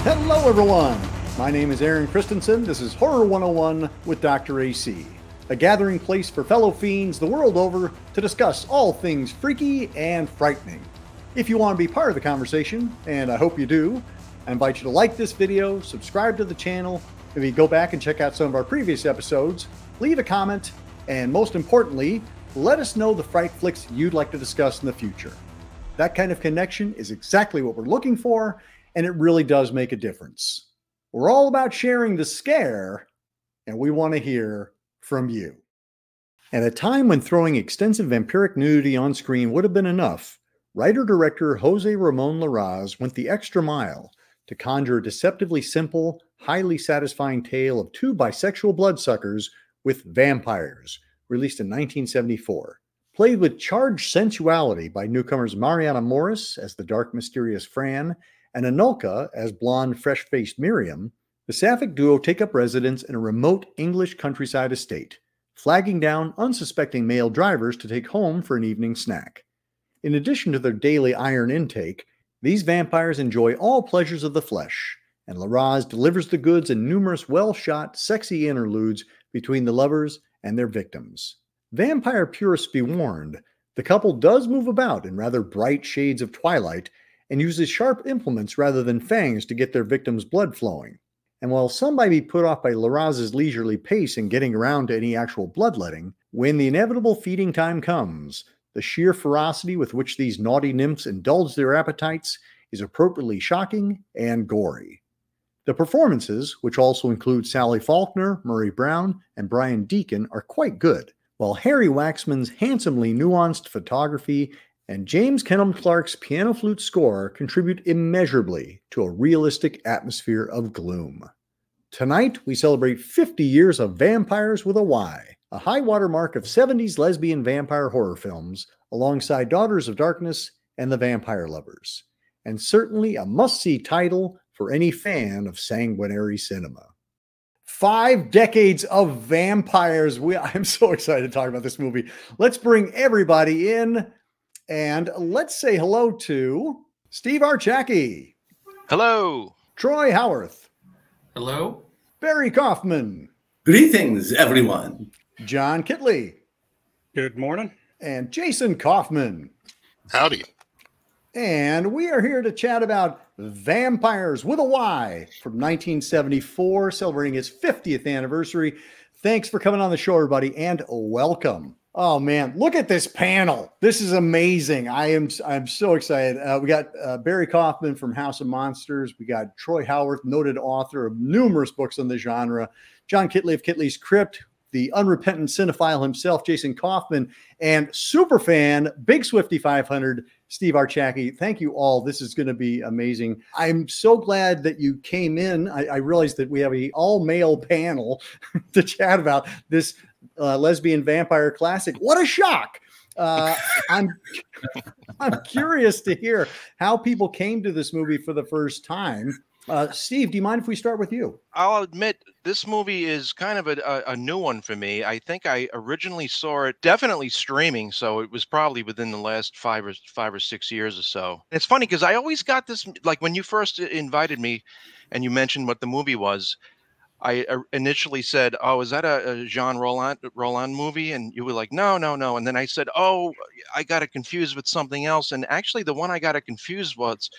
Hello everyone, my name is Aaron Christensen. This is Horror 101 with Dr. AC, a gathering place for fellow fiends the world over to discuss all things freaky and frightening. If you want to be part of the conversation, and I hope you do, I invite you to like this video, subscribe to the channel, maybe go back and check out some of our previous episodes, leave a comment, and most importantly, let us know the fright flicks you'd like to discuss in the future. That kind of connection is exactly what we're looking for, and it really does make a difference. We're all about sharing the scare, and we want to hear from you. At a time when throwing extensive vampiric nudity on screen would have been enough, writer-director Jose Ramon Larraz went the extra mile to conjure a deceptively simple, highly satisfying tale of two bisexual bloodsuckers with Vampyres, released in 1974. Played with charged sensuality by newcomers Marianne Morris as the dark, mysterious Fran and Anulka as blonde, fresh-faced Miriam, the Sapphic duo take up residence in a remote English countryside estate, flagging down unsuspecting male drivers to take home for an evening snack. In addition to their daily iron intake, these vampires enjoy all pleasures of the flesh, and Larraz delivers the goods in numerous well-shot, sexy interludes between the lovers and their victims. Vampire purists be warned, the couple does move about in rather bright shades of twilight and uses sharp implements rather than fangs to get their victims' blood flowing. And while some might be put off by Larraz's leisurely pace in getting around to any actual bloodletting, when the inevitable feeding time comes, the sheer ferocity with which these naughty nymphs indulge their appetites is appropriately shocking and gory. The performances, which also include Sally Faulkner, Murray Brown, and Brian Deacon, are quite good, while Harry Waxman's handsomely nuanced photography and James Kennam Clark's piano flute score contribute immeasurably to a realistic atmosphere of gloom. Tonight, we celebrate 50 years of Vampires with a Y, a high watermark of 70s lesbian vampire horror films, alongside Daughters of Darkness and The Vampire Lovers, and certainly a must-see title for any fan of sanguinary cinema. 5 decades of vampires. I'm so excited to talk about this movie. Let's bring everybody in. And let's say hello to Steve Archacki. Hello. Troy Howarth. Hello. Barry Kaufman. Greetings, everyone. John Kitley. Good morning. And Jason Kaufman. Howdy. And we are here to chat about Vampires with a Y from 1974, celebrating its 50th anniversary. Thanks for coming on the show, everybody, and welcome. Oh man, look at this panel. This is amazing. I'm so excited. We got Barry Kaufman from House of Monsters. We got Troy Howarth, noted author of numerous books on the genre. John Kitley of Kitley's Crypt, the unrepentant cinephile himself, Jason Kaufman, and superfan, Big Swifty 500, Steve Archacki. Thank you all. This is going to be amazing. I'm so glad that you came in. I realized that we have an all-male panel to chat about this lesbian vampire classic. What a shock. I'm curious to hear how people came to this movie for the first time. Steve, do you mind if we start with you? I'll admit this movie is kind of a new one for me. I think I originally saw it definitely streaming, so it was probably within the last 5 or 6 years or so. It's funny because I always got this, like when you first invited me and you mentioned what the movie was, I initially said, "Oh, is that a Jean Roland movie?" And you were like, "No, no, no." And then I said, "Oh, I got it confused with something else." And actually, the one I got it confused was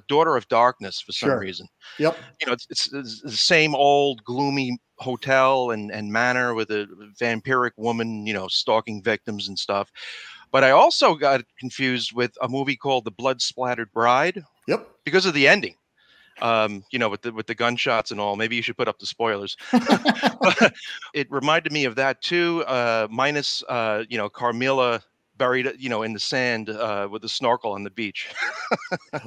Daughter of Darkness for some reason. Yep. You know, it's the same old gloomy hotel and manor with a vampiric woman, you know, stalking victims and stuff. But I also got confused with a movie called The Blood Splattered Bride. Yep. Because of the ending. You know, with the gunshots and all. Maybe you should put up the spoilers. But it reminded me of that too, minus you know, Carmilla buried, you know, in the sand with a snorkel on the beach.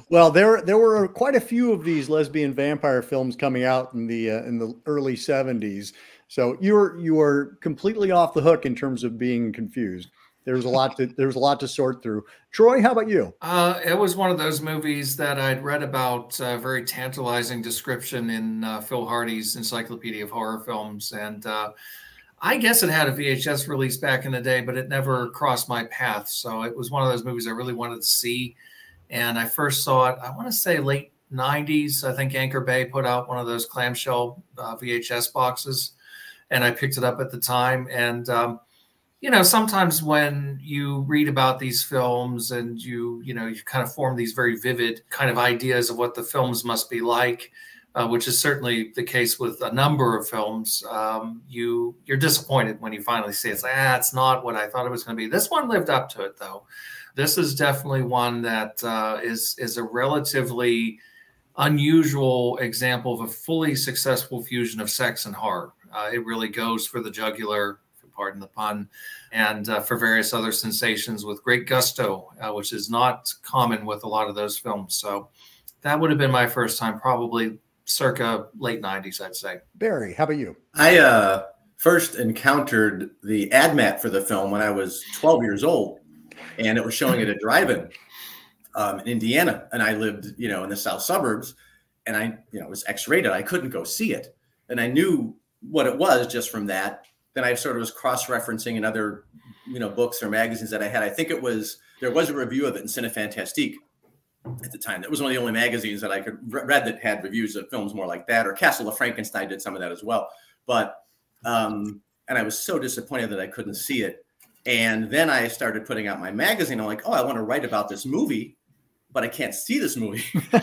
Well, there were quite a few of these lesbian vampire films coming out in the early 70s. So you were completely off the hook in terms of being confused. There was a lot to sort through. Troy, how about you? It was one of those movies that I'd read about, a very tantalizing description in Phil Hardy's Encyclopedia of Horror Films. And I guess it had a VHS release back in the day, but it never crossed my path. So it was one of those movies I really wanted to see. And I first saw it, I want to say late 90s. I think Anchor Bay put out one of those clamshell VHS boxes, and I picked it up at the time. And you know, sometimes when you read about these films and you kind of form these very vivid kind of ideas of what the films must be like, which is certainly the case with a number of films, you're disappointed when you finally see it. It's like, it's not what I thought it was going to be. This one lived up to it, though. This is definitely one that is a relatively unusual example of a fully successful fusion of sex and horror. It really goes for the jugular, pardon the pun, and for various other sensations with great gusto, which is not common with a lot of those films. So that would have been my first time, probably circa late 90s, I'd say. Barry, how about you? I first encountered the ad mat for the film when I was 12 years old, and it was showing at a drive-in in Indiana, and I lived, in the south suburbs, and it was X-rated. I couldn't go see it, and I knew what it was just from that. Then I sort of was cross-referencing in other, books or magazines that I had. I think there was a review of it in Cinefantastique at the time. That was one of the only magazines that I could read that had reviews of films more like that. Or Castle of Frankenstein did some of that as well. But and I was so disappointed that I couldn't see it. And then I started putting out my magazine. I'm like, oh, I want to write about this movie, but I can't see this movie. I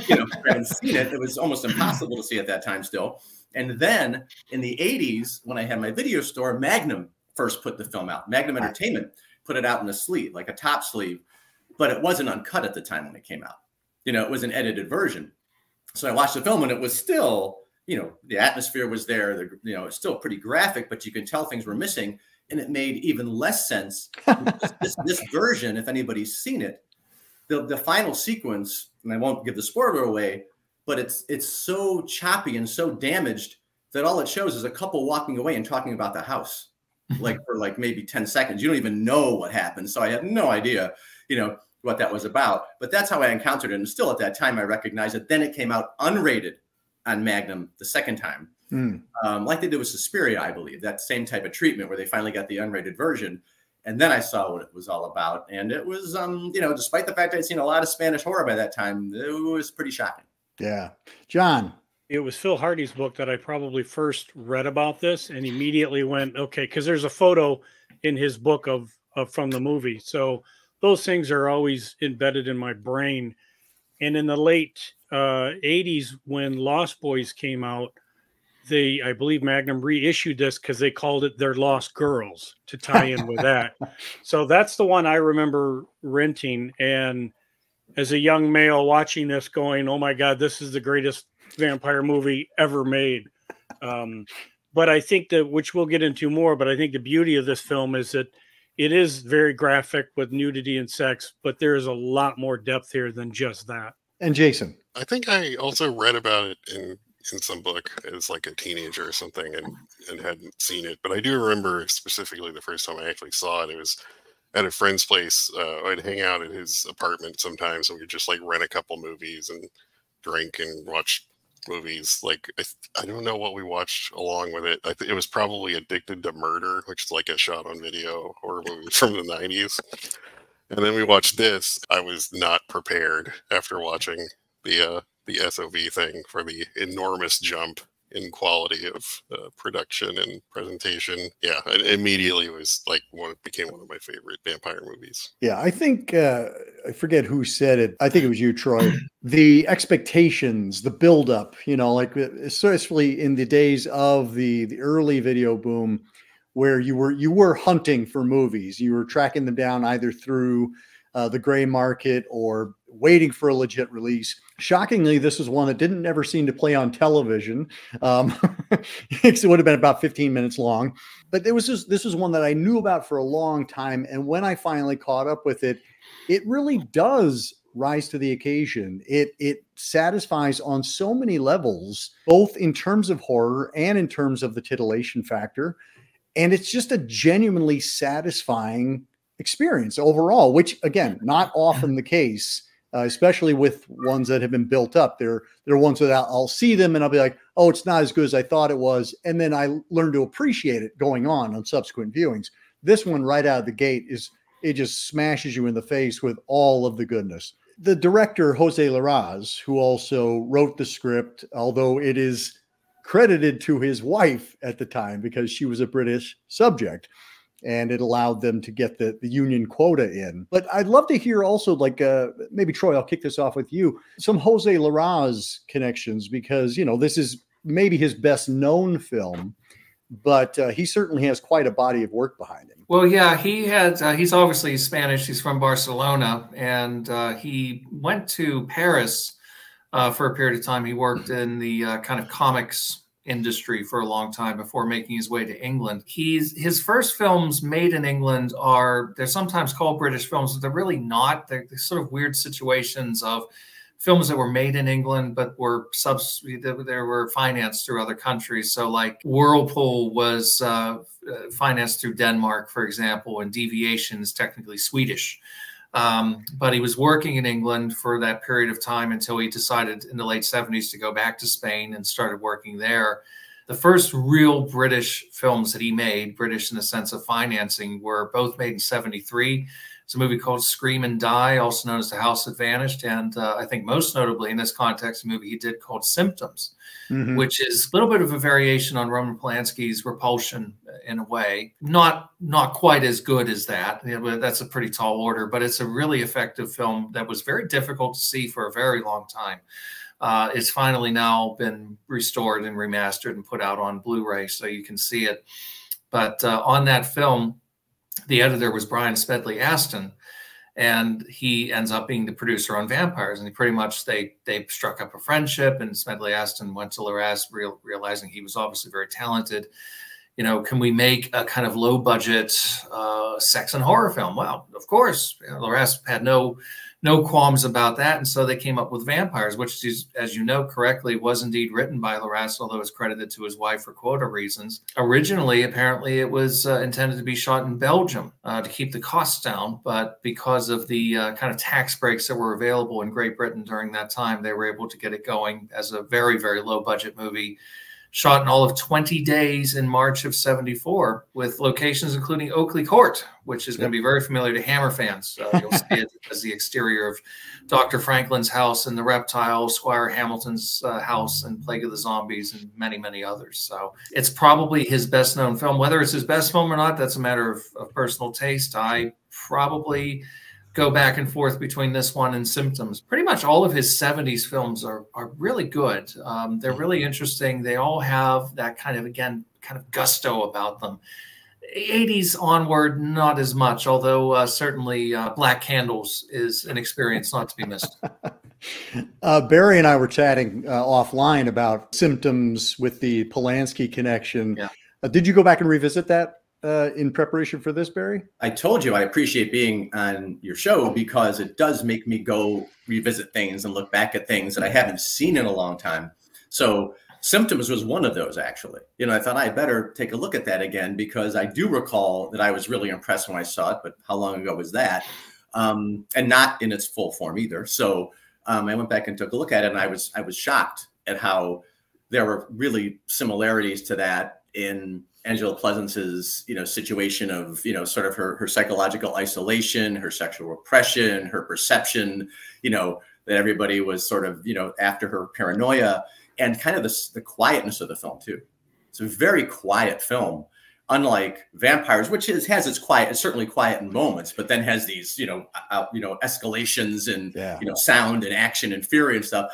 haven't seen it. It was almost impossible to see at that time still. And then in the 80s, when I had my video store, Magnum first put the film out. Magnum Entertainment put it out in a sleeve, like a top sleeve, but it wasn't uncut at the time when it came out. It was an edited version. So I watched the film and it was still, the atmosphere was there. It's still pretty graphic, but you can tell things were missing. And it made even less sense. this version, if anybody's seen it, the final sequence, and I won't give the spoiler away, but it's so choppy and so damaged that all it shows is a couple walking away and talking about the house, for maybe 10 seconds. You don't even know what happened. So I had no idea, what that was about. But that's how I encountered it. And still at that time, I recognized it. Then it came out unrated on Magnum the second time, like they did with Suspiria, I believe. That same type of treatment where they finally got the unrated version. And then I saw what it was all about. And it was, despite the fact I'd seen a lot of Spanish horror by that time, it was pretty shocking. Yeah. John. It was Phil Hardy's book that I probably first read about this and immediately went, okay, because there's a photo in his book of from the movie. So those things are always embedded in my brain. And in the late 80s, when Lost Boys came out, I believe Magnum reissued this because they called it Their Lost Girls to tie in with that. So that's the one I remember renting. And as a young male watching this going, oh my God, this is the greatest vampire movie ever made. But I think that, which we'll get into more, but I think the beauty of this film is that it is very graphic with nudity and sex, but there is a lot more depth here than just that. And Jason. I think I also read about it in some book as like a teenager or something and hadn't seen it. But I do remember specifically the first time I actually saw it, it was at a friend's place. I'd hang out at his apartment sometimes, and we'd just like rent a couple movies and drink and watch movies. Like I don't know what we watched along with it. It was probably Addicted to Murder, which is like a shot on video horror movie from the 90s. And then we watched this. I was not prepared after watching the SOV thing for the enormous jump in quality of production and presentation. Yeah, it immediately was like became one of my favorite vampire movies. Yeah, I think I forget who said it. I think it was you, Troy. The expectations, the buildup, like especially in the days of the early video boom, where you were hunting for movies. You were tracking them down either through the gray market or waiting for a legit release. Shockingly, this was one that didn't ever seem to play on television. It would have been about 15 minutes long, but this was one that I knew about for a long time. And when I finally caught up with it, it really does rise to the occasion. It satisfies on so many levels, both in terms of horror and in terms of the titillation factor. And it's just a genuinely satisfying experience overall, which again, not often the case, especially with ones that have been built up. They're ones that I'll see them and I'll be like, oh, it's not as good as I thought it was. And then I learn to appreciate it going on subsequent viewings. This one right out of the gate it just smashes you in the face with all of the goodness. The director, Jose Larraz, who also wrote the script, although it is credited to his wife at the time because she was a British subject, and it allowed them to get the union quota in. But I'd love to hear also, like, maybe Troy, I'll kick this off with you, some Jose Larraz connections, because, you know, this is maybe his best known film, but he certainly has quite a body of work behind him. Well, yeah, he's obviously Spanish. He's from Barcelona, and he went to Paris for a period of time. He worked in the kind of comics industry for a long time before making his way to England. His first films made in England they're sometimes called British films, but they're really not. They're sort of weird situations of films that were made in England but were financed through other countries. So like Whirlpool was financed through Denmark, for example, and Deviation is technically Swedish. But he was working in England for that period of time until he decided in the late 70s to go back to Spain and started working there. The first real British films that he made, British in the sense of financing, were both made in 73. It's a movie called Scream and Die, also known as The House That Vanished. And I think most notably in this context, a movie he did called Symptoms, which is a little bit of a variation on Roman Polanski's Repulsion in a way. Not quite as good as that. You know, that's a pretty tall order, but it's a really effective film that was very difficult to see for a very long time. It's finally now been restored and remastered and put out on Blu-ray so you can see it. But on that film, the editor was Brian Smedley Aston, and he ends up being the producer on Vampyres. And he pretty much, they struck up a friendship, and Smedley Aston went to Larraz, realizing he was obviously very talented. You know, can we make a kind of low budget sex and horror film? Well, of course, you know, Larraz had no qualms about that. And so they came up with Vampyres, which is, as you know correctly, was indeed written by Larraz, although it's credited to his wife for quota reasons. Originally, apparently, it was intended to be shot in Belgium to keep the costs down. But because of the kind of tax breaks that were available in Great Britain during that time, they were able to get it going as a very, very low budget movie, shot in all of 20 days in March of 74, with locations including Oakley Court, which is going to be very familiar to Hammer fans. You'll see it as the exterior of Dr. Franklin's house and the Reptile, Squire Hamilton's house, and Plague of the Zombies, and many, many others. So it's probably his best known film. Whether it's his best film or not, that's a matter of personal taste. I probably go back and forth between this one and Symptoms. Pretty much all of his 70s films are really good. They're really interesting. They all have that kind of gusto about them. 80s onward, not as much, although certainly Black Candles is an experience not to be missed. Barry and I were chatting offline about Symptoms with the Polanski connection. Yeah. Did you go back and revisit that in preparation for this, Barry? I told you I appreciate being on your show because it does make me go revisit things and look back at things that I haven't seen in a long time. So Symptoms was one of those, actually. You know, I thought I'd better take a look at that again because I do recall that I was really impressed when I saw it, but how long ago was that? And not in its full form either. So I went back and took a look at it, and I was shocked at how there were really similarities to that in Angela Pleasance's, you know, situation of, you know, sort of her psychological isolation, her sexual repression, her perception, you know, that everybody was sort of, you know, after her paranoia, and kind of the quietness of the film too. It's a very quiet film, unlike Vampyres, which has its quiet, it's certainly quiet in moments, but then has these, you know, escalations and, you know, sound and action and fury and stuff.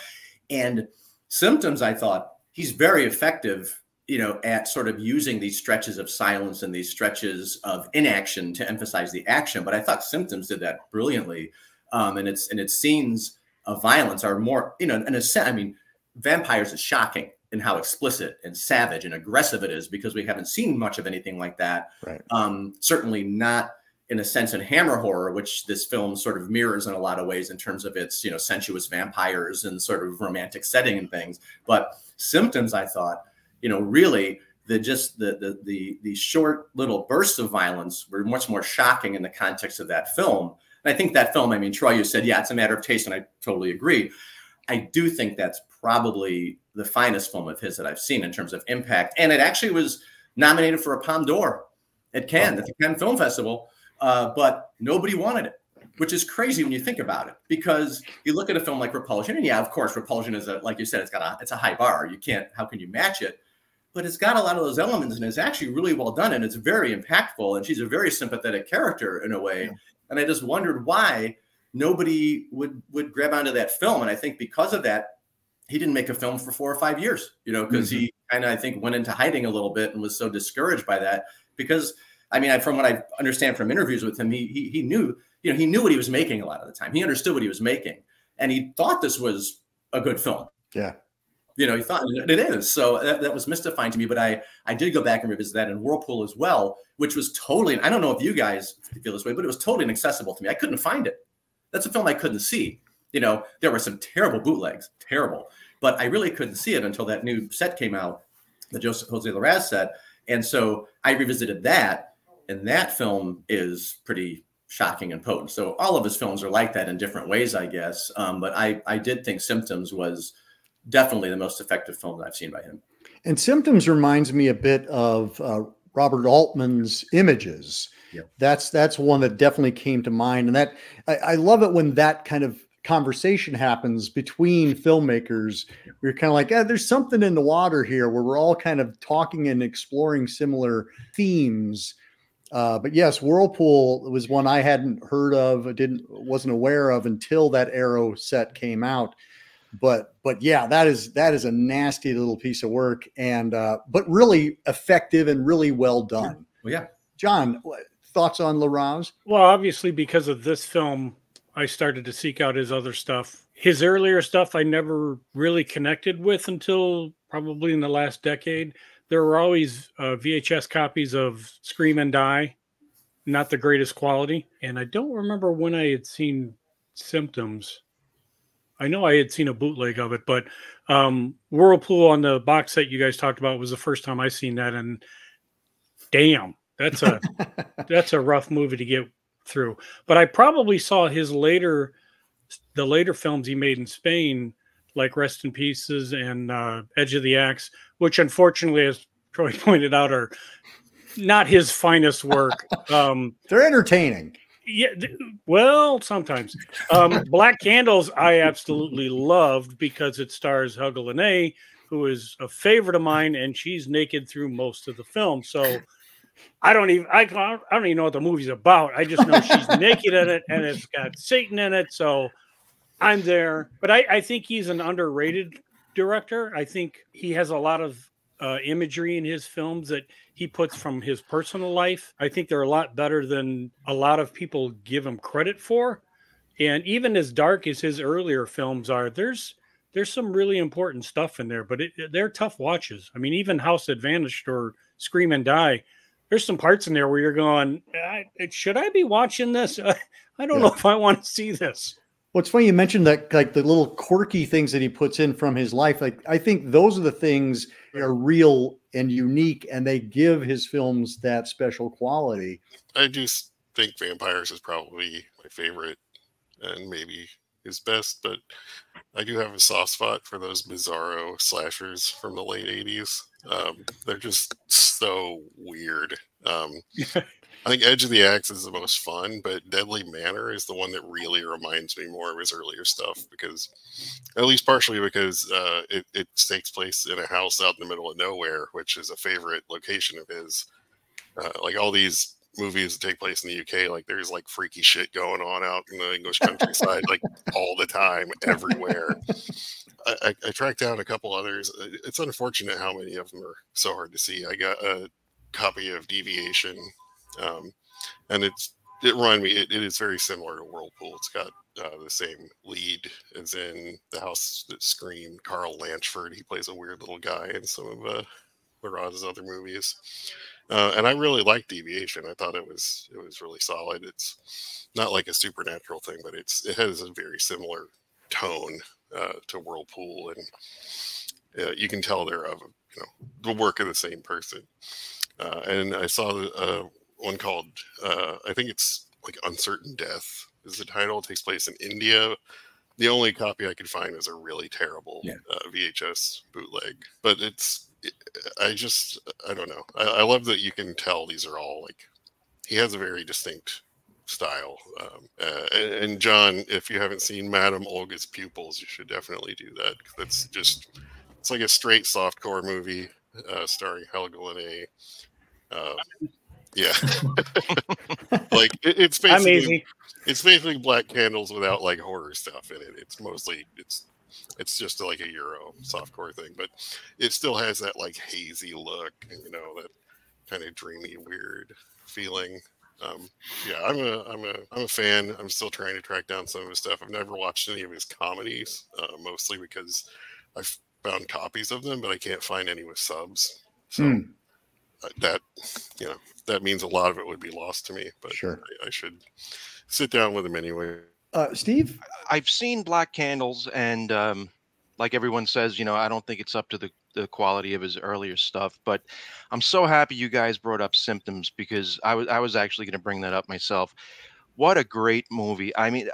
And Symptoms, I thought he's very effective, you know, at sort of using these stretches of silence and these stretches of inaction to emphasize the action. But I thought Symptoms did that brilliantly. And its scenes of violence are more, you know, in a sense, I mean, Vampyres is shocking in how explicit and savage and aggressive it is because we haven't seen much of anything like that. Right. Certainly not in a sense in Hammer horror, which this film sort of mirrors in a lot of ways in terms of its, you know, sensuous vampires and sort of romantic setting and things. But Symptoms, I thought, you know, really the short little bursts of violence were much more shocking in the context of that film. And I think that film, I mean, Troy, you said, yeah, it's a matter of taste, and I totally agree. I do think that's probably the finest film of his that I've seen in terms of impact. And it actually was nominated for a Palme d'Or at Cannes, at the Cannes Film Festival, but nobody wanted it. which is crazy when you think about it, because you look at a film like Repulsion, and yeah, of course, Repulsion is like you said, it's a high bar. You can't, how can you match it? But it's got a lot of those elements, and it's actually really well done, and it's very impactful, and she's a very sympathetic character in a way. Yeah. And I just wondered why nobody would grab onto that film. And I think because of that, he didn't make a film for 4 or 5 years, you know, because he kind of, I think, went into hiding a little bit and was so discouraged by that. Because, I mean, from what I understand from interviews with him, he knew, you know, he knew what he was making a lot of the time. He understood what he was making, and he thought this was a good film. Yeah. You know, he thought it is. So that was mystifying to me. But I did go back and revisit that in Whirlpool as well, which was totally, I don't know if you guys feel this way, but it was totally inaccessible to me. I couldn't find it. That's a film I couldn't see. You know, there were some terrible bootlegs, terrible. But I really couldn't see it until that new set came out, the Jose Larraz set. And so I revisited that, and that film is pretty shocking and potent. So all of his films are like that in different ways, I guess. But I did think Symptoms was definitely the most effective film that I've seen by him. And Symptoms reminds me a bit of Robert Altman's Images. Yep. That's one that definitely came to mind. And that I love it when that kind of conversation happens between filmmakers. We're kind of like, there's something in the water here where we're all kind of talking and exploring similar themes. But yes, Whirlpool was one I hadn't heard of, wasn't aware of until that Arrow set came out. But yeah, that is a nasty little piece of work, and but really effective and really well done. Well, yeah. John, thoughts on Larraz? Well, obviously because of this film, I started to seek out his other stuff. His earlier stuff I never really connected with until probably in the last decade. There were always VHS copies of Scream and Die, not the greatest quality. And I don't remember when I had seen Symptoms. I know I had seen a bootleg of it, but Whirlpool on the box set you guys talked about was the first time I seen that. And damn, that's a rough movie to get through. But I probably saw the later films he made in Spain, like Rest in Pieces and Edge of the Axe, which unfortunately, as Troy pointed out, are not his finest work. They're entertaining. Yeah, well, sometimes. Black Candles I absolutely loved because it stars Helga Linnea, who is a favorite of mine, and she's naked through most of the film. So I don't even know what the movie's about. I just know she's naked in it, and it's got Satan in it. So I'm there. But I think he's an underrated director. I think he has a lot of imagery in his films that he puts from his personal life. I think they're a lot better than a lot of people give him credit for. And even as dark as his earlier films are, there's some really important stuff in there, but they're tough watches. I mean, even House That Vanished or Scream and Die, there's some parts in there where you're going, should I be watching this? I don't know if I want to see this. Well, it's funny you mentioned that, like the little quirky things that he puts in from his life. Like, I think those are the things that are real and unique, and they give his films that special quality. I do think Vampyres is probably my favorite and maybe his best, but I do have a soft spot for those bizarro slashers from the late 80s. They're just so weird. I think Edge of the Axe is the most fun, but Deadly Manor is the one that really reminds me more of his earlier stuff, because, at least partially because it takes place in a house out in the middle of nowhere, which is a favorite location of his. Like all these movies that take place in the UK, like there's like freaky shit going on out in the English countryside, like all the time, everywhere. I tracked down a couple others. It's unfortunate how many of them are so hard to see. I got a copy of Deviation. And it reminded me, it is very similar to Whirlpool. It's got the same lead as in The House That Screamed, Carl Lanchford. He plays a weird little guy in some of Larraz's other movies. And I really liked Deviation. I thought it was really solid. It's not like a supernatural thing, but it has a very similar tone to Whirlpool, and you can tell they're of the work of the same person. And I saw one called, I think it's like Uncertain Death is the title. It takes place in India. The only copy I could find is a really terrible VHS bootleg. But I don't know. I love that you can tell these are all like, he has a very distinct style. And John, if you haven't seen Madame Olga's Pupils, you should definitely do that. That's just, it's like a straight softcore movie starring Helga Linnea. Yeah, like it's basically Black Candles without like horror stuff in it. It's mostly it's just like a Euro softcore thing, but it still has that like hazy look, and you know, that kind of dreamy, weird feeling. Yeah, I'm a fan. I'm still trying to track down some of his stuff. I've never watched any of his comedies, mostly because I've found copies of them, but I can't find any with subs. So that, you know, that means a lot of it would be lost to me. But sure, I should sit down with him anyway. Steve, I've seen Black Candles, and like everyone says, you know, I don't think it's up to the quality of his earlier stuff, but I'm so happy you guys brought up Symptoms, because I was actually going to bring that up myself. What a great movie. I mean,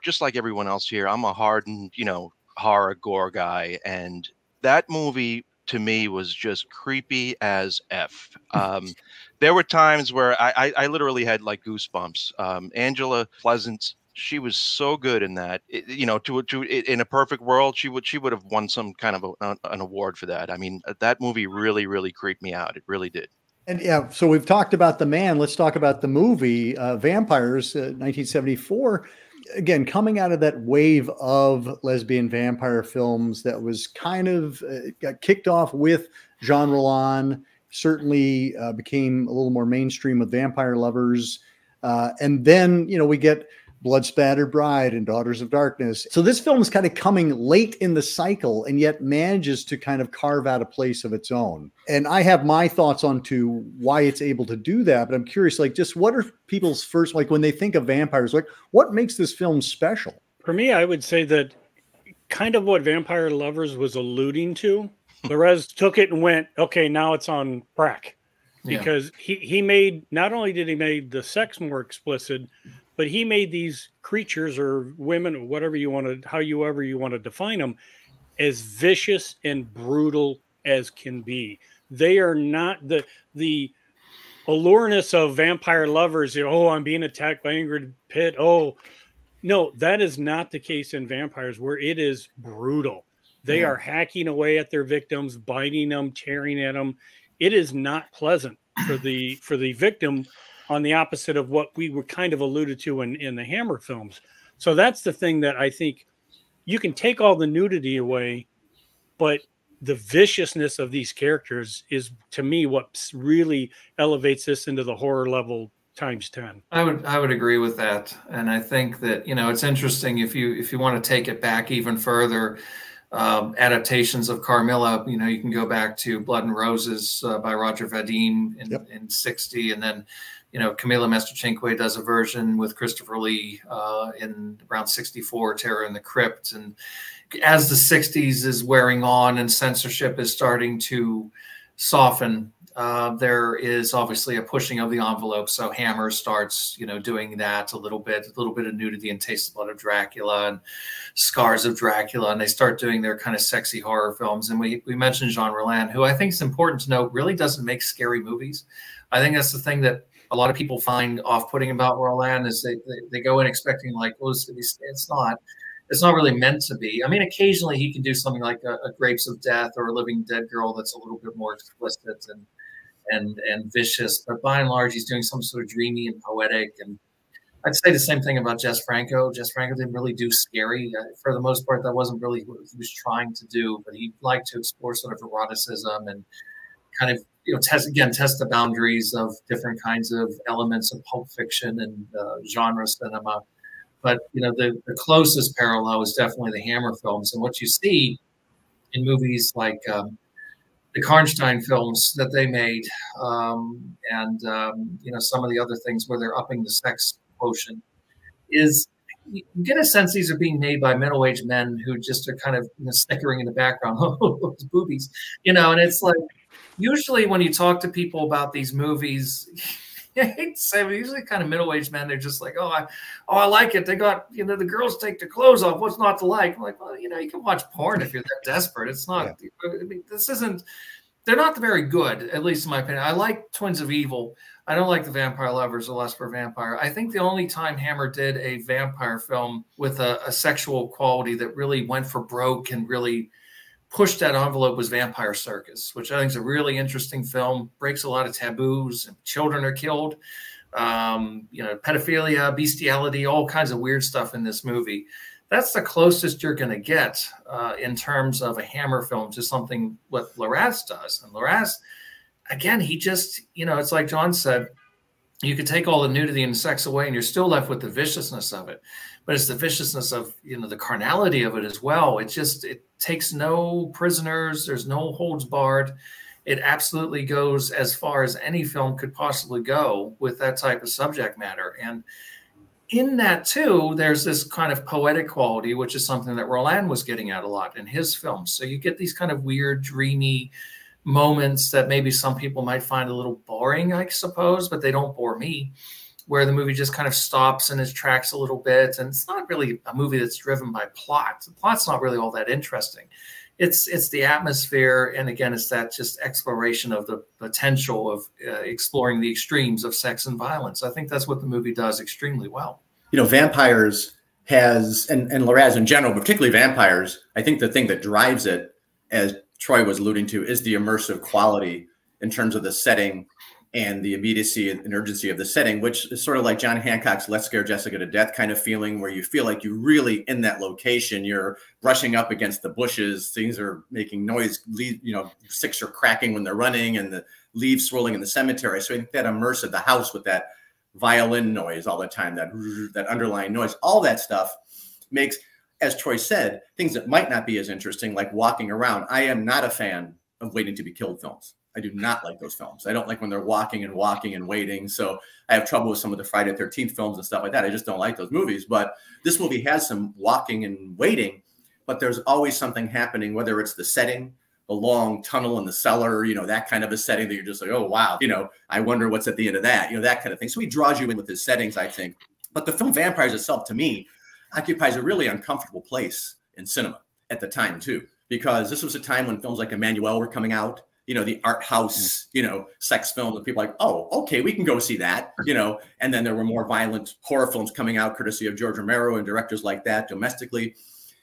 just like everyone else here, I'm a hardened, you know, horror gore guy, and that movie to me was just creepy as F. There were times where I literally had like goosebumps. Angela Pleasant, she was so good in that. You know, in a perfect world, she would have won some kind of an award for that. I mean, that movie really creeped me out. It really did. And yeah, so we've talked about The Man. Let's talk about the movie Vampyres, 1974. Again, coming out of that wave of lesbian vampire films that was kind of got kicked off with Jean Rollin, certainly became a little more mainstream with Vampire Lovers. And then, you know, we get Blood Spattered Bride and Daughters of Darkness. So this film is kind of coming late in the cycle, and yet manages to kind of carve out a place of its own. And I have my thoughts on to why it's able to do that, but I'm curious, like, just what are people's first, like, when they think of vampires, like, what makes this film special? For me, I would say that kind of what Vampire Lovers was alluding to. Larraz took it and went, okay, now it's on crack. Because he made, not only did he make the sex more explicit, but he made these creatures or women or whatever you want to, however you want to define them, as vicious and brutal as can be. They are not the allureness of Vampire Lovers. Oh, I'm being attacked by Ingrid Pitt. Oh, no, that is not the case in Vampires, where it is brutal. They are hacking away at their victims, biting them, tearing at them. It is not pleasant for the victim, on the opposite of what we were kind of alluded to in the Hammer films. So that's the thing that I think you can take all the nudity away, but the viciousness of these characters is, to me, what really elevates this into the horror level times 10. I would agree with that. And I think that, you know, it's interesting if you want to take it back even further, adaptations of Carmilla, you know, you can go back to Blood and Roses by Roger Vadim in 60, and then, you know, Camila Mastrocinque does a version with Christopher Lee in around 64, Terror in the Crypt. And as the 60s is wearing on and censorship is starting to soften, there is obviously a pushing of the envelope. So Hammer starts, you know, doing that a little bit of nudity in Taste the Blood of Dracula and Scars of Dracula, and they start doing their kind of sexy horror films. And we mentioned Jean Rollin, who I think is important to note, really doesn't make scary movies. I think that's the thing that a lot of people find off-putting about Rollin, is they go in expecting like, well, it's not really meant to be. I mean, occasionally he can do something like a Grapes of Death or a Living Dead Girl that's a little bit more explicit and vicious, but by and large, he's doing some sort of dreamy and poetic. And I'd say the same thing about Jess Franco. Jess Franco didn't really do scary. For the most part, that wasn't really what he was trying to do, but he liked to explore sort of eroticism and kind of, you know, test the boundaries of different kinds of elements of pulp fiction and genre cinema. But, you know, the closest parallel is definitely the Hammer films. And what you see in movies like the Karnstein films that they made, and you know, some of the other things where they're upping the sex quotient, is you get a sense these are being made by middle-aged men who just are kind of, you know, snickering in the background, oh, boobies, you know. And it's like, usually when you talk to people about these movies, I hate to say, but usually kind of middle-aged men, they're just like, oh, I like it. They got, you know, the girls take their clothes off. What's not to like? I'm like, well, you know, you can watch porn if you're that desperate. It's not, I mean, this isn't, they're not very good, at least in my opinion. I like Twins of Evil. I don't like The Vampire Lovers or Lust for Vampire. I think the only time Hammer did a vampire film with a sexual quality that really went for broke and really pushed that envelope was Vampire Circus, which I think is a really interesting film, breaks a lot of taboos, and children are killed, you know, pedophilia, bestiality, all kinds of weird stuff in this movie. That's the closest you're going to get in terms of a Hammer film to something what Larraz does. And Larraz, again, he just, you know, it's like John said, you could take all the nudity and sex away and you're still left with the viciousness of it. But it's the viciousness of, you know, the carnality of it as well. It just, it takes no prisoners. There's no holds barred. It absolutely goes as far as any film could possibly go with that type of subject matter. And in that too, there's this kind of poetic quality, which is something that Roland was getting at a lot in his films. So you get these kind of weird, dreamy moments that maybe some people might find a little boring, I suppose, but they don't bore me, where the movie just kind of stops in its tracks a little bit. And it's not really a movie that's driven by plot. The plot's not really all that interesting. It's the atmosphere. And again, it's that just exploration of the potential of exploring the extremes of sex and violence. I think that's what the movie does extremely well. You know, Vampires has, and Larraz in general, but particularly Vampires, I think the thing that drives it, as Troy was alluding to, is the immersive quality in terms of the setting and the immediacy and urgency of the setting, which is sort of like John Hancock's Let's Scare Jessica to Death kind of feeling, where you feel like you're really in that location. You're brushing up against the bushes. Things are making noise. You know, sticks are cracking when they're running and the leaves swirling in the cemetery. So I think that immersive, the house with that violin noise all the time, that underlying noise, all that stuff makes, as Troy said, things that might not be as interesting, like walking around. I am not a fan of waiting to be killed films. I do not like those films. I don't like when they're walking and waiting. So I have trouble with some of the Friday the 13th films and stuff like that. I just don't like those movies. But this movie has some walking and waiting, but there's always something happening, whether it's the setting, a long tunnel in the cellar, you know, that kind of a setting that you're just like, oh, wow, you know, I wonder what's at the end of that, you know, that kind of thing. So he draws you in with his settings, I think. But the film Vampires itself, to me, occupies a really uncomfortable place in cinema at the time, too, because this was a time when films like Emmanuel were coming out. You know, the art house, you know, sex film, and people are like, oh, okay, we can go see that, you know. And then there were more violent horror films coming out, courtesy of George Romero and directors like that domestically.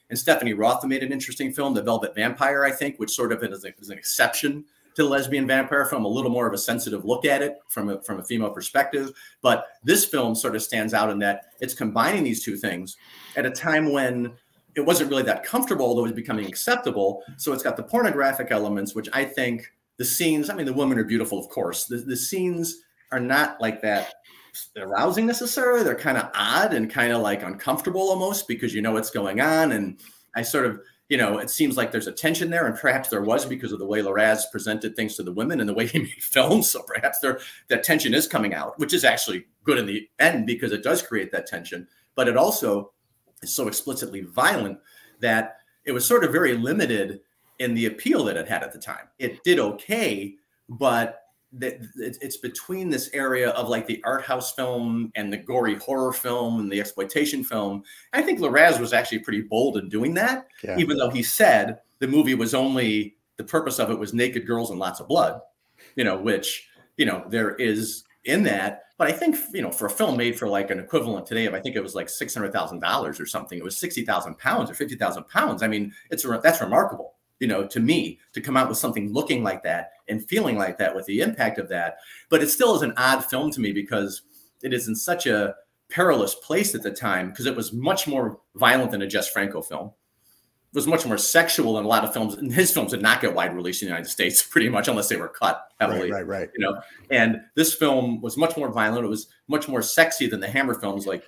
And Stephanie Roth made an interesting film, The Velvet Vampire, I think, which sort of is an exception to the lesbian vampire film, a little more of a sensitive look at it from a female perspective. But this film sort of stands out in that it's combining these two things at a time when it wasn't really that comfortable, although it was becoming acceptable. So it's got the pornographic elements, which I think the scenes, I mean, the women are beautiful, of course. The scenes are not like that arousing necessarily. They're kind of odd and kind of like uncomfortable almost, because you know what's going on. And I sort of, you know, it seems like there's a tension there, and perhaps there was because of the way Larraz presented things to the women and the way he made films. So perhaps that tension is coming out, which is actually good in the end because it does create that tension. But it also is so explicitly violent that it was sort of very limited in the appeal that it had at the time. It did okay, but it's between this area of like the art house film and the gory horror film and the exploitation film. I think Larraz was actually pretty bold in doing that, even though he said the movie was only, the purpose of it was naked girls and lots of blood, you know, which, you know, there is in that. But I think, you know, for a film made for like an equivalent today of, I think it was like $600,000 or something, it was 60,000 pounds or 50,000 pounds. I mean, that's remarkable, you know, to me, to come out with something looking like that and feeling like that with the impact of that. But it still is an odd film to me because it is in such a perilous place at the time, because it was much more violent than a Jess Franco film. It was much more sexual than a lot of films. And his films did not get wide release in the United States, pretty much, unless they were cut heavily. Right. You know, and this film was much more violent. It was much more sexy than the Hammer films, like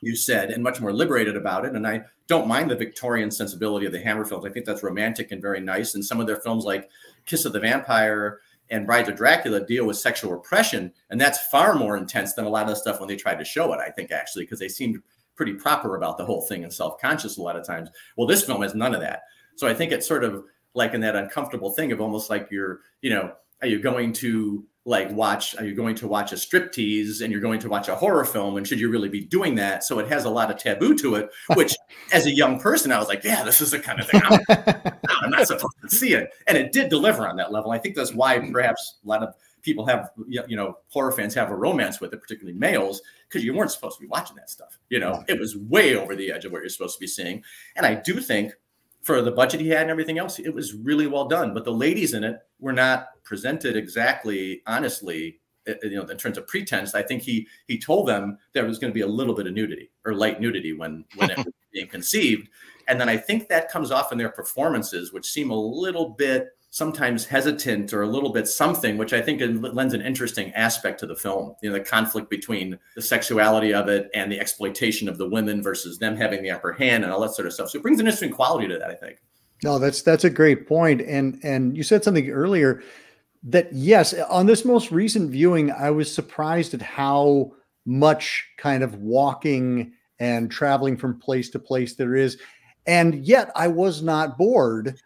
you said, and much more liberated about it. And I don't mind the Victorian sensibility of the Hammer films. I think that's romantic and very nice. And some of their films like Kiss of the Vampire and Brides of Dracula deal with sexual repression. And that's far more intense than a lot of the stuff when they tried to show it, I think, actually, because they seemed pretty proper about the whole thing and self-conscious a lot of times. Well, this film has none of that. So I think it's sort of like in that uncomfortable thing of almost like you're, you know, are you going to like are you going to watch a striptease and you're going to watch a horror film, and should you really be doing that? So it has a lot of taboo to it, which as a young person, I was like, yeah, this is the kind of thing I'm not supposed to see it. And it did deliver on that level. I think that's why perhaps a lot of people have, horror fans have a romance with it, particularly males, because you weren't supposed to be watching that stuff. It was way over the edge of what you're supposed to be seeing. And I do think for the budget he had and everything else, it was really well done. But the ladies in it were not presented exactly honestly, in terms of pretense. I think he told them there was going to be a little bit of nudity or light nudity when it was being conceived. And then I think that comes off in their performances, which seem a little bit sometimes hesitant or a little bit something, which I think lends an interesting aspect to the film. The conflict between the sexuality of it and the exploitation of the women versus them having the upper hand and all that sort of stuff. So it brings an interesting quality to that, I think. No, that's a great point. And you said something earlier that, yes, on this most recent viewing, I was surprised at how much kind of walking and traveling from place to place there is. And yet I was not bored.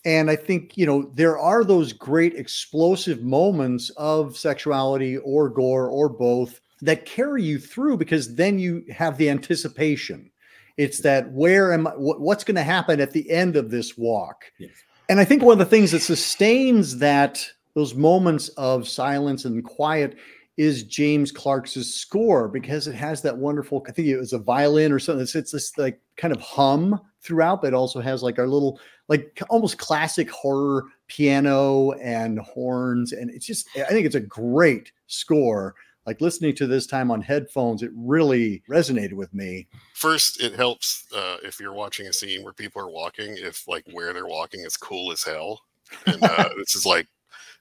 And I think, there are those great explosive moments of sexuality or gore or both that carry you through, because then you have the anticipation. It's that what's going to happen at the end of this walk? Yes. And I think one of the things that sustains those moments of silence and quiet is James Clark's score, because it has that wonderful, I think it was a violin or something. It's this like kind of hum throughout, but it also has like our little, like almost classic horror piano and horns. And it's just, I think it's a great score. Like listening to this time on headphones, it really resonated with me. First, it helps if you're watching a scene where people are walking, if like where they're walking is cool as hell. And this is like,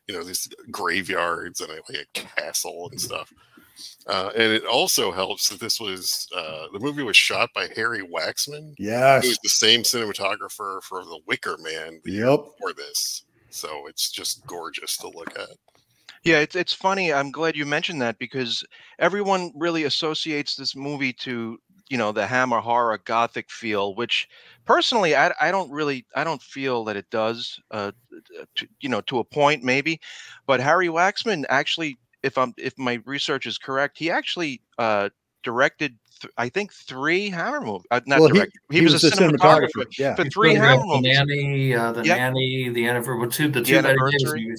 these graveyards and like a castle and stuff. And it also helps that this was the movie was shot by Harry Waxman. Yes, who's the same cinematographer for The Wicker Man. For this, so it's just gorgeous to look at. Yeah, it's funny. I'm glad you mentioned that, because everyone really associates this movie to the Hammer horror gothic feel, which personally I don't feel that it does. To a point maybe, but Harry Waxman actually, if my research is correct, he actually directed I think 3 Hammer movies. He was a cinematographer for 3 Hammer movies. The Nanny, the Anniversary, the two Anniversary.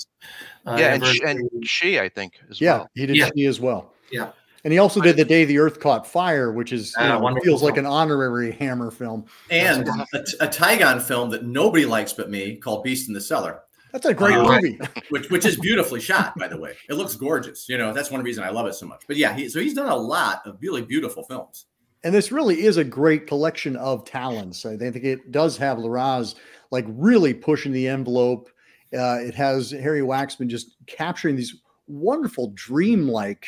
And She, I think, as well. He did She as well. Yeah. And he also did The Day the Earth Caught Fire, which is feels like an honorary Hammer film. And a Tygon film that nobody likes but me called Beast in the Cellar. That's a great movie. which is beautifully shot, by the way. It looks gorgeous. That's one reason I love it so much. But yeah, he's done a lot of really beautiful films. And this really is a great collection of talents. I think it does have Larraz like really pushing the envelope. It has Harry Waxman just capturing these wonderful dreamlike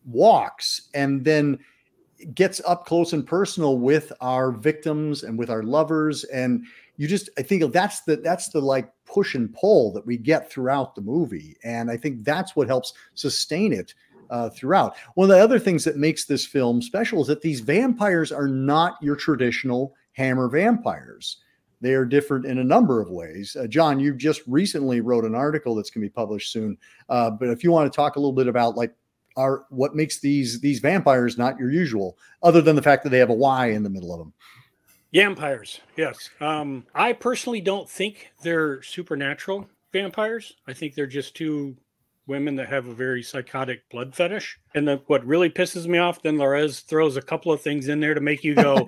walks, and then gets up close and personal with our victims and with our lovers. And I think that's the like push and pull that we get throughout the movie. And I think that's what helps sustain it throughout. One of the other things that makes this film special is that these vampires are not your traditional Hammer vampires. They are different in a number of ways. John, you just recently wrote an article that's going to be published soon. But if you want to talk a little bit about like what makes these vampires not your usual, other than the fact that they have a Y in the middle of them. Vampires, yes. I personally don't think they're supernatural vampires. I think they're just 2 women that have a very psychotic blood fetish. And then what really pisses me off, then Larraz throws a couple of things in there to make you go,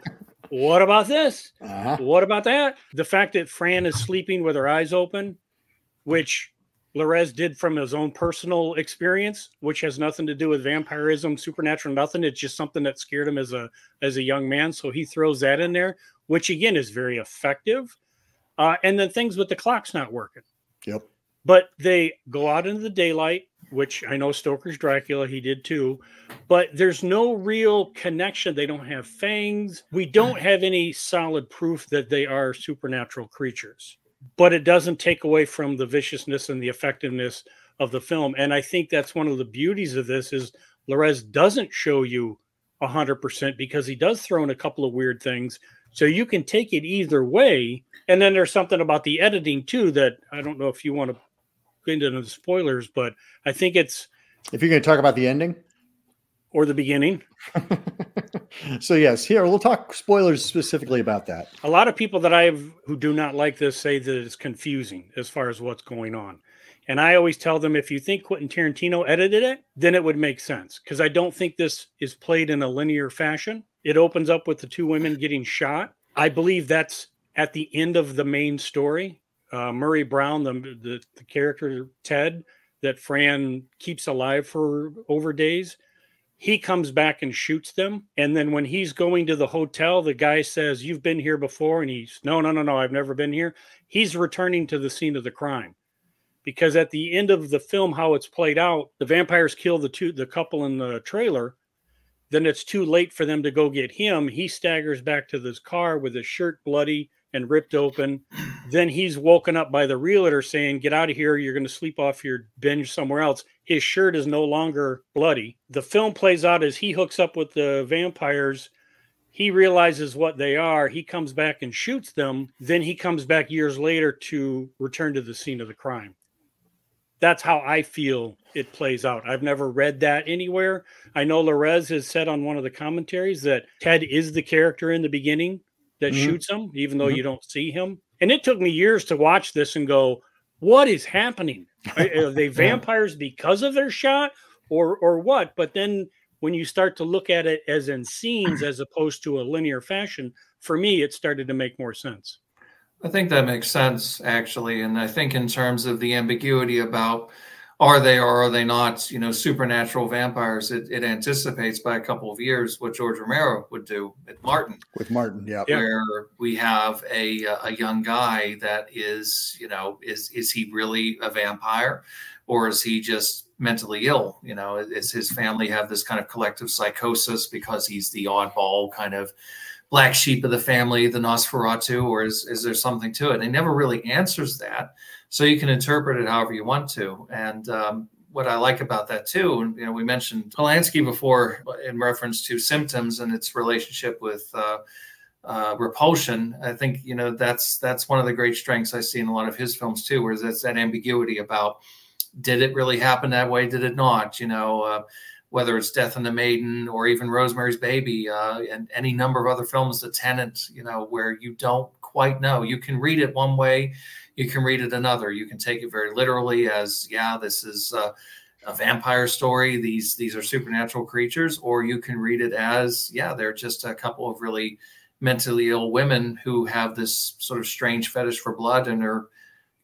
what about this? What about that? The fact that Fran is sleeping with her eyes open, which Larraz did from his own personal experience, which has nothing to do with vampirism, supernatural, nothing. It's just something that scared him as a young man. So he throws that in there, which again is very effective. And then things with the clocks not working. Yep. But they go out into the daylight, which I know Stoker's Dracula, he did too. But there's no real connection. They don't have fangs. We don't have any solid proof that they are supernatural creatures. But it doesn't take away from the viciousness and the effectiveness of the film. And I think that's one of the beauties of this is Larraz doesn't show you 100% because he does throw in a couple of weird things. So you can take it either way. And then there's something about the editing too that I don't know if you want to into the spoilers, but I think it's. If you're going to talk about the ending or the beginning. So yes, here we'll talk spoilers specifically about that. A lot of people that who do not like this say that it's confusing as far as what's going on. And I always tell them, if you think Quentin Tarantino edited it, then it would make sense. Because I don't think this is played in a linear fashion. It opens up with the two women getting shot. I believe that's at the end of the main story. Murray Brown, the character Ted, that Fran keeps alive for over days, he comes back and shoots them. And then when he's going to the hotel, the guy says, "You've been here before." And he's, no, I've never been here. He's returning to the scene of the crime. Because at the end of the film, how it's played out, the vampires kill the couple in the trailer. Then it's too late for them to go get him. He staggers back to this car with his shirt bloody and ripped open. Then he's woken up by the realtor saying, "Get out of here. You're going to sleep off your binge somewhere else." His shirt is no longer bloody. The film plays out as he hooks up with the vampires. He realizes what they are. He comes back and shoots them. Then he comes back years later to return to the scene of the crime. That's how I feel it plays out. I've never read that anywhere. I know Larraz has said on one of the commentaries that Ted is the character in the beginning that shoots him, even though you don't see him. And it took me years to watch this and go, what is happening? Are they vampires because of their shot or what? But then when you start to look at it as in scenes as opposed to a linear fashion, for me, it started to make more sense. I think that makes sense, actually. And I think in terms of the ambiguity about are they or are they not, supernatural vampires, it anticipates by a couple of years what George Romero would do at Martin. With Martin, yeah. Where we have a young guy that is, is he really a vampire or is he just mentally ill? Is his family have this kind of collective psychosis because he's the oddball kind of black sheep of the family, the Nosferatu, or is there something to it? He never really answers that. So you can interpret it however you want to. And what I like about that too, and we mentioned Polanski before in reference to symptoms and its relationship with repulsion. I think, that's one of the great strengths I see in a lot of his films too, where there's that ambiguity about, did it really happen that way? Did it not? Whether it's Death and the Maiden or even Rosemary's Baby and any number of other films, The Tenant, where you don't quite know. You can read it one way, you can read it another. You can take it very literally as, this is a vampire story. These are supernatural creatures, or you can read it as, they're just a couple of really mentally ill women who have this sort of strange fetish for blood and are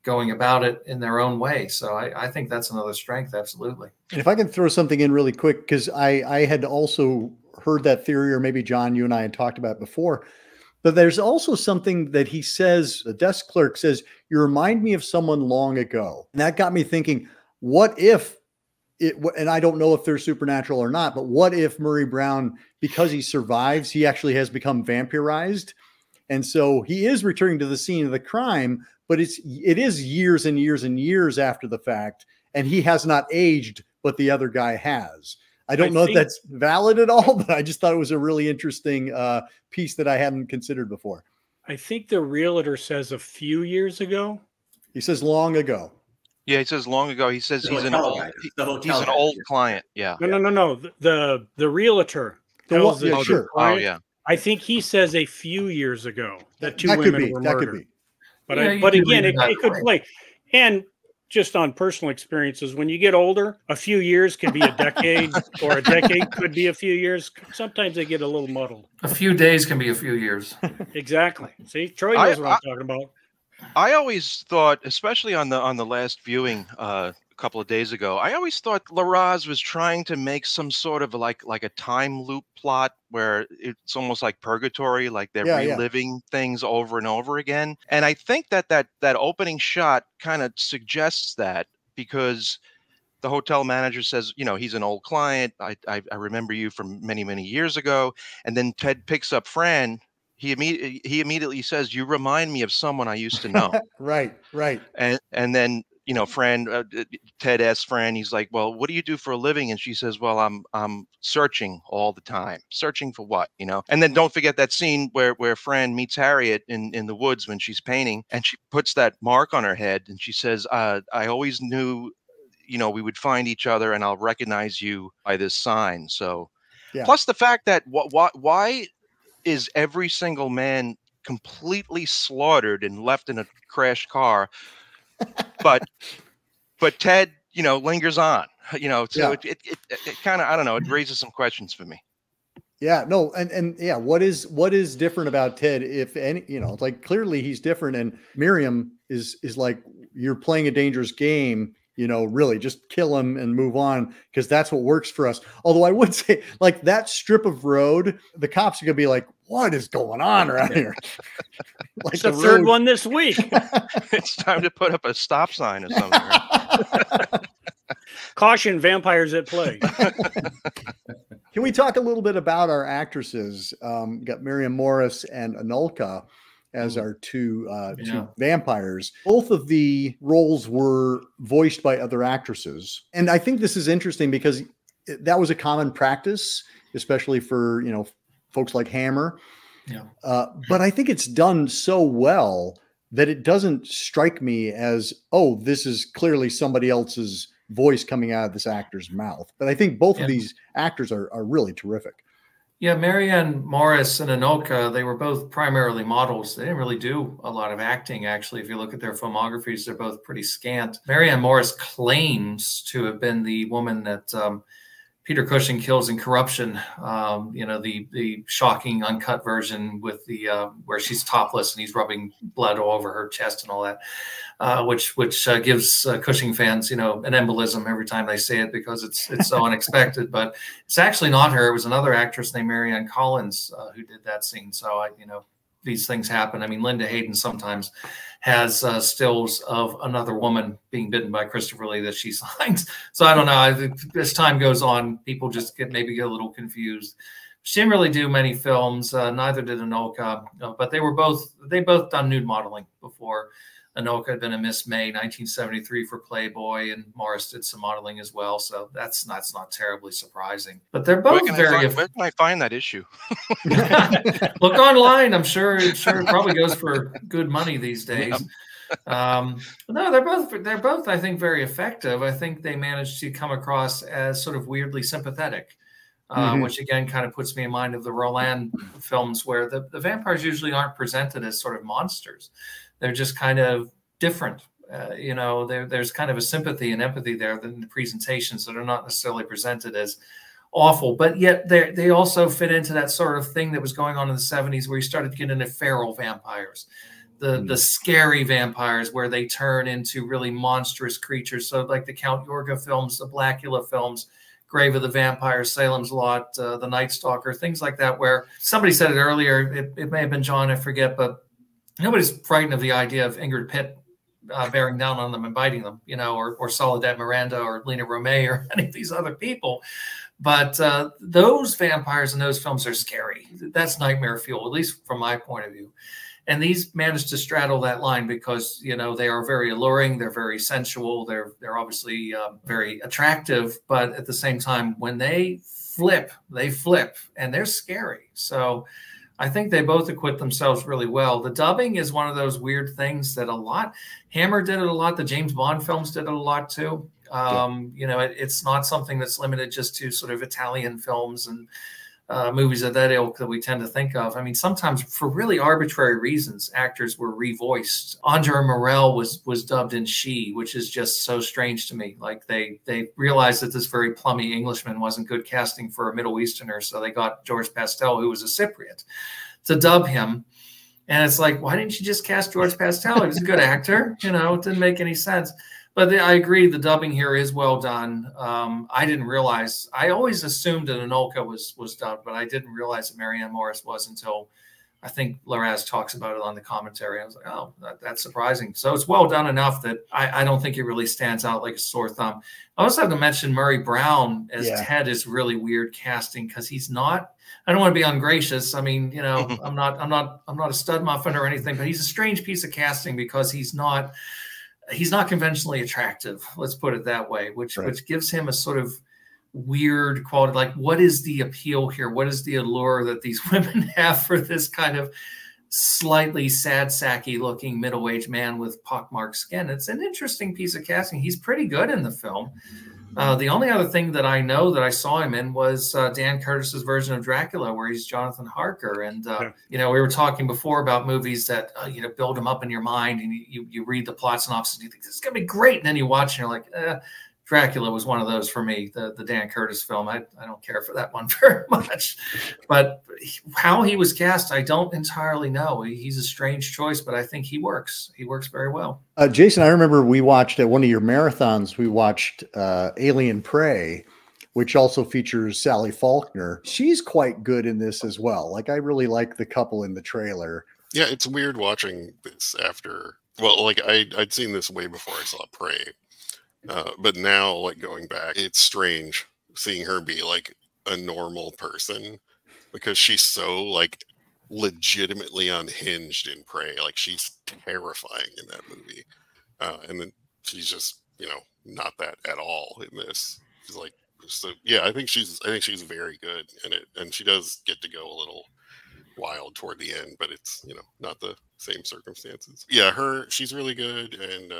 going about it in their own way. So I think that's another strength. Absolutely. And if I can throw something in really quick, because I had also heard that theory, or maybe John, you and I had talked about it before, but there's also something that he says, the desk clerk says, "You remind me of someone long ago." And that got me thinking, what if it, and I don't know if they're supernatural or not, but what if Murray Brown, because he survives, he actually has become vampirized. And so he is returning to the scene of the crime, but it is years and years and years after the fact, and he has not aged, but the other guy has. I don't know if that's valid at all, but I just thought it was a really interesting piece that I hadn't considered before. I think the realtor says a few years ago. He says long ago. Yeah, he says long ago. He says he's an old client. Yeah. No. The realtor. Sure. Oh, yeah. I think he says a few years ago that two women were murdered. That could be. But again, it could play. And just on personal experiences, when you get older, a few years could be a decade, or a decade could be a few years. Sometimes they get a little muddled. A few days can be a few years. Exactly. See, Troy knows what I'm talking about. I always thought, especially on the last viewing a couple of days ago, I always thought Larraz was trying to make some sort of like a time loop plot where it's almost like purgatory, like they're reliving things over and over again. And I think that opening shot kind of suggests that, because the hotel manager says, he's an old client. I remember you from many, many years ago. And then Ted picks up Fran. He immediately says, "You remind me of someone I used to know." Right. And then you know, Fran, Ted asks Fran, he's like, well, what do you do for a living? And she says, well, I'm searching all the time. Searching for what, you know? And then don't forget that scene where Fran meets Harriet in the woods when she's painting, and she puts that mark on her head, and she says, I always knew, you know, we would find each other, and I'll recognize you by this sign. So, Yeah. plus the fact that why is every single man completely slaughtered and left in a crashed car, but Ted, you know, lingers on, you know, so it kind of, I don't know, it raises some questions for me. Yeah, no, and yeah, what is different about Ted, if any, you know, like clearly he's different, and Miriam is like, you're playing a dangerous game, you know, really just kill him and move on, because that's what works for us. Although I would say, like, that strip of road, the cops are gonna be like, what is going on around here? Like, it's the third one this week. It's time to put up a stop sign or something. Right? Caution, vampires at play. Can we talk a little bit about our actresses? Got Marianne Morris and Anulka as our two vampires. Both of the roles were voiced by other actresses. And I think this is interesting because that was a common practice, especially for, you know, folks like Hammer. Yeah. But I think it's done so well that it doesn't strike me as, oh, this is clearly somebody else's voice coming out of this actor's mouth. But I think both of these actors are really terrific. Yeah, Marianne Morris and Anulka, they were both primarily models. They didn't really do a lot of acting, actually. If you look at their filmographies, they're both pretty scant. Marianne Morris claims to have been the woman that Peter Cushing kills in Corruption, you know, the shocking uncut version with the where she's topless and he's rubbing blood all over her chest and all that, which gives Cushing fans, you know, an embolism every time they say it because it's so unexpected. But it's actually not her. It was another actress named Marianne Collins who did that scene. So you know, these things happen. I mean, Linda Hayden sometimes has stills of another woman being bitten by Christopher Lee that she signs. So I don't know. I think as time goes on, people just maybe get a little confused. She didn't really do many films. Neither did Anulka, but they both done nude modeling before. Anulka had been a Miss May 1973 for Playboy, and Morris did some modeling as well. So that's not terribly surprising. But they're both where can I find that issue? Look online. I'm sure it probably goes for good money these days. No, they're both I think very effective. I think they managed to come across as sort of weirdly sympathetic. Which again kind of puts me in mind of the Roland films where the vampires usually aren't presented as sort of monsters. They're just kind of different. You know, there's kind of a sympathy and empathy there in the presentations that are not necessarily presented as awful, but yet they also fit into that sort of thing that was going on in the 70s where you started to get into feral vampires, the scary vampires where they turn into really monstrous creatures. So like the Count Yorga films, the Blackula films, Grave of the Vampire, Salem's Lot, the Night Stalker, things like that, where somebody said it earlier, it may have been John, I forget, but nobody's frightened of the idea of Ingrid Pitt bearing down on them and biting them, you know, or Soledad Miranda or Lena Romay or any of these other people. But those vampires in those films are scary. That's nightmare fuel, at least from my point of view. And these managed to straddle that line because, you know, they are very alluring. They're very sensual. They're obviously very attractive. But at the same time, when they flip, and they're scary. So I think they both acquit themselves really well. The dubbing is one of those weird things that Hammer did it a lot. The James Bond films did it a lot too. You know, it's not something that's limited just to sort of Italian films and movies of that ilk that we tend to think of. I mean, sometimes for really arbitrary reasons, actors were revoiced. Andre Morel was dubbed in She, which is just so strange to me. Like they realized that this very plummy Englishman wasn't good casting for a Middle Easterner, so they got George Pastel, who was a Cypriot, to dub him. And it's like, why didn't you just cast George Pastel? He was a good actor. You know, it didn't make any sense. But I agree, the dubbing here is well done. I didn't realize, I always assumed that Anulka was dubbed, but I didn't realize that Marianne Morris was until I think Larraz talks about it on the commentary. I was like, oh, that's surprising. So it's well done enough that I don't think it really stands out like a sore thumb. I also have to mention Murray Brown as Ted is really weird casting because he's not, I don't want to be ungracious. I mean, you know, I'm not a stud muffin or anything, but he's a strange piece of casting because he's not, he's not conventionally attractive. Let's put it that way, which gives him a sort of weird quality. Like, what is the appeal here? What is the allure that these women have for this kind of slightly sad, sacky looking middle-aged man with pockmarked skin? It's an interesting piece of casting. He's pretty good in the film. The only other thing that I know that I saw him in was Dan Curtis's version of Dracula, where he's Jonathan Harker. And, you know, we were talking before about movies that, you know, build them up in your mind, and you read the plot synopsis and you think, this is going to be great. And then you watch and you're like, Dracula was one of those for me, the Dan Curtis film. I don't care for that one very much. But how he was cast, I don't entirely know. He's a strange choice, but I think he works. He works very well. Jason, I remember we watched at one of your marathons, we watched Alien Prey, which also features Sally Faulkner. She's quite good in this as well. Like, I really like the couple in the trailer. Yeah, it's weird watching this after. Well, like I'd seen this way before I saw Prey. But now, like, going back, it's strange seeing her be like a normal person, because she's so like legitimately unhinged in Prey. Like, she's terrifying in that movie, and then she's just, you know, not that at all in this. She's like, so yeah, I think she's very good in it, and she does get to go a little wild toward the end, but it's, you know, not the same circumstances. Yeah, she's really good, and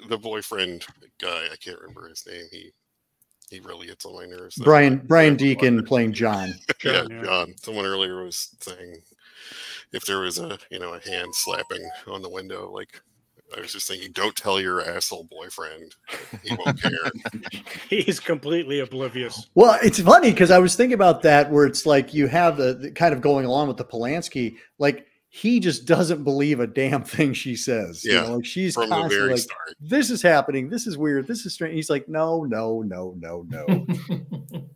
the boyfriend guy, I can't remember his name. He really gets on my nerves. Brian Deacon playing John. Yeah, John. Someone earlier was saying if there was a hand slapping on the window, like, I was just thinking, don't tell your asshole boyfriend. He won't care. He's completely oblivious. Well, it's funny because I was thinking about that, where it's like you have the kind of going along with the Polanski, like, he just doesn't believe a damn thing she says. Yeah, you know, like, she's from the very like, start. This is happening. This is weird. This is strange. He's like, no.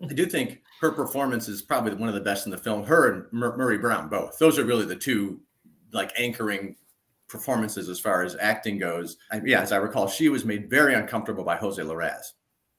I do think her performance is probably one of the best in the film. Her and Murray Brown, both. Those are really the two, like, anchoring performances as far as acting goes. As I recall, she was made very uncomfortable by Jose Larraz.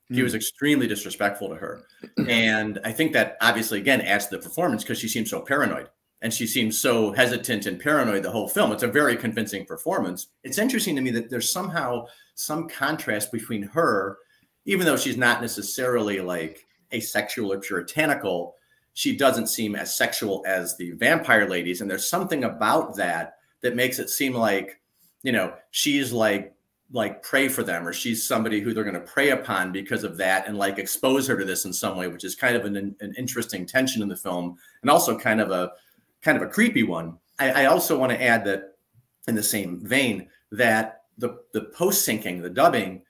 He was extremely disrespectful to her. And I think that obviously, again, adds to the performance, because she seems so paranoid. And she seems so hesitant and paranoid the whole film. It's a very convincing performance. It's interesting to me that there's somehow some contrast between her, even though she's not necessarily like asexual or puritanical, she doesn't seem as sexual as the vampire ladies. And there's something about that makes it seem like, you know, she's like prey for them, or she's somebody who they're going to prey upon because of that, and like expose her to this in some way, which is kind of an interesting tension in the film, and also kind of a creepy one. I also want to add that, in the same vein, that the post-syncing, the dubbing,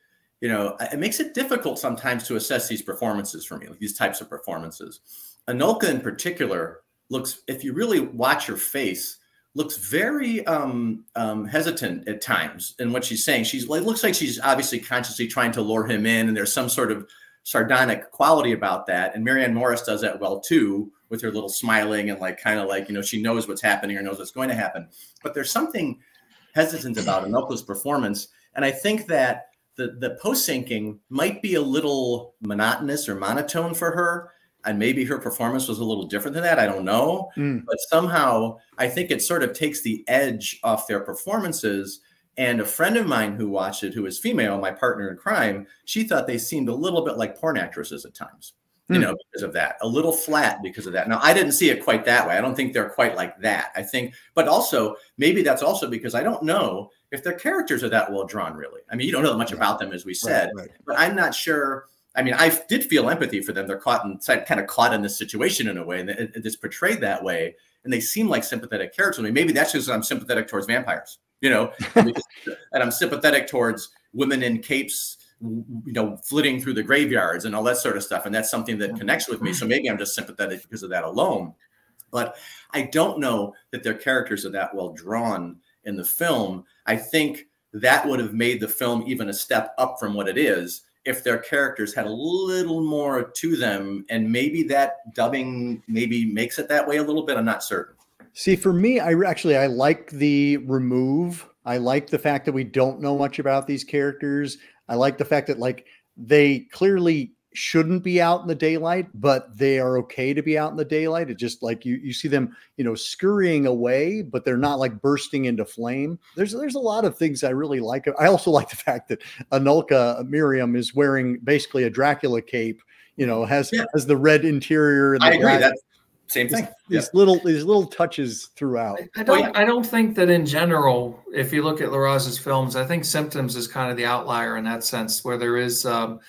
you know, it makes it difficult sometimes to assess these performances for me, like these types of performances. Anulka in particular looks, if you really watch her face, looks very hesitant at times in what she's saying. It looks like she's obviously consciously trying to lure him in, and there's some sort of sardonic quality about that. And Marianne Morris does that well too, with her little smiling and like, kind of like, you know, she knows what's happening or knows what's going to happen. But there's something hesitant about Anulka's performance. And I think that the post-syncing might be a little monotonous or monotone for her. And maybe her performance was a little different than that. I don't know. But somehow I think it sort of takes the edge off their performances. And a friend of mine who watched it, who is female, my partner in crime, she thought they seemed a little bit like porn actresses at times, you know, because of that, a little flat because of that. Now, I didn't see it quite that way. I don't think they're quite like that. I think, but also maybe that's also because I don't know if their characters are that well drawn, really. I mean, you don't know much about them, as we said, but I'm not sure. I mean, I did feel empathy for them. They're kind of caught in this situation in a way, and it's portrayed that way. And they seem like sympathetic characters. I mean, maybe that's just I'm sympathetic towards vampires, you know, and I'm sympathetic towards women in capes, you know, flitting through the graveyards and all that sort of stuff. And that's something that connects with me. So maybe I'm just sympathetic because of that alone. But I don't know that their characters are that well drawn in the film. I think that would have made the film even a step up from what it is if their characters had a little more to them, and maybe that dubbing maybe makes it that way a little bit. I'm not certain. See, for me, I like the remove. I like the fact that we don't know much about these characters. I like the fact that, like, they clearly shouldn't be out in the daylight, but they are okay to be out in the daylight. It's just like you see them, scurrying away, but they're not like bursting into flame. There's a lot of things I really like. I also like the fact that Anulka, Miriam, is wearing basically a Dracula cape, has the red interior. And I agree. That's same thing. These little touches throughout. I don't think that in general, if you look at Larraz's films, I think Symptoms is kind of the outlier in that sense, where there is a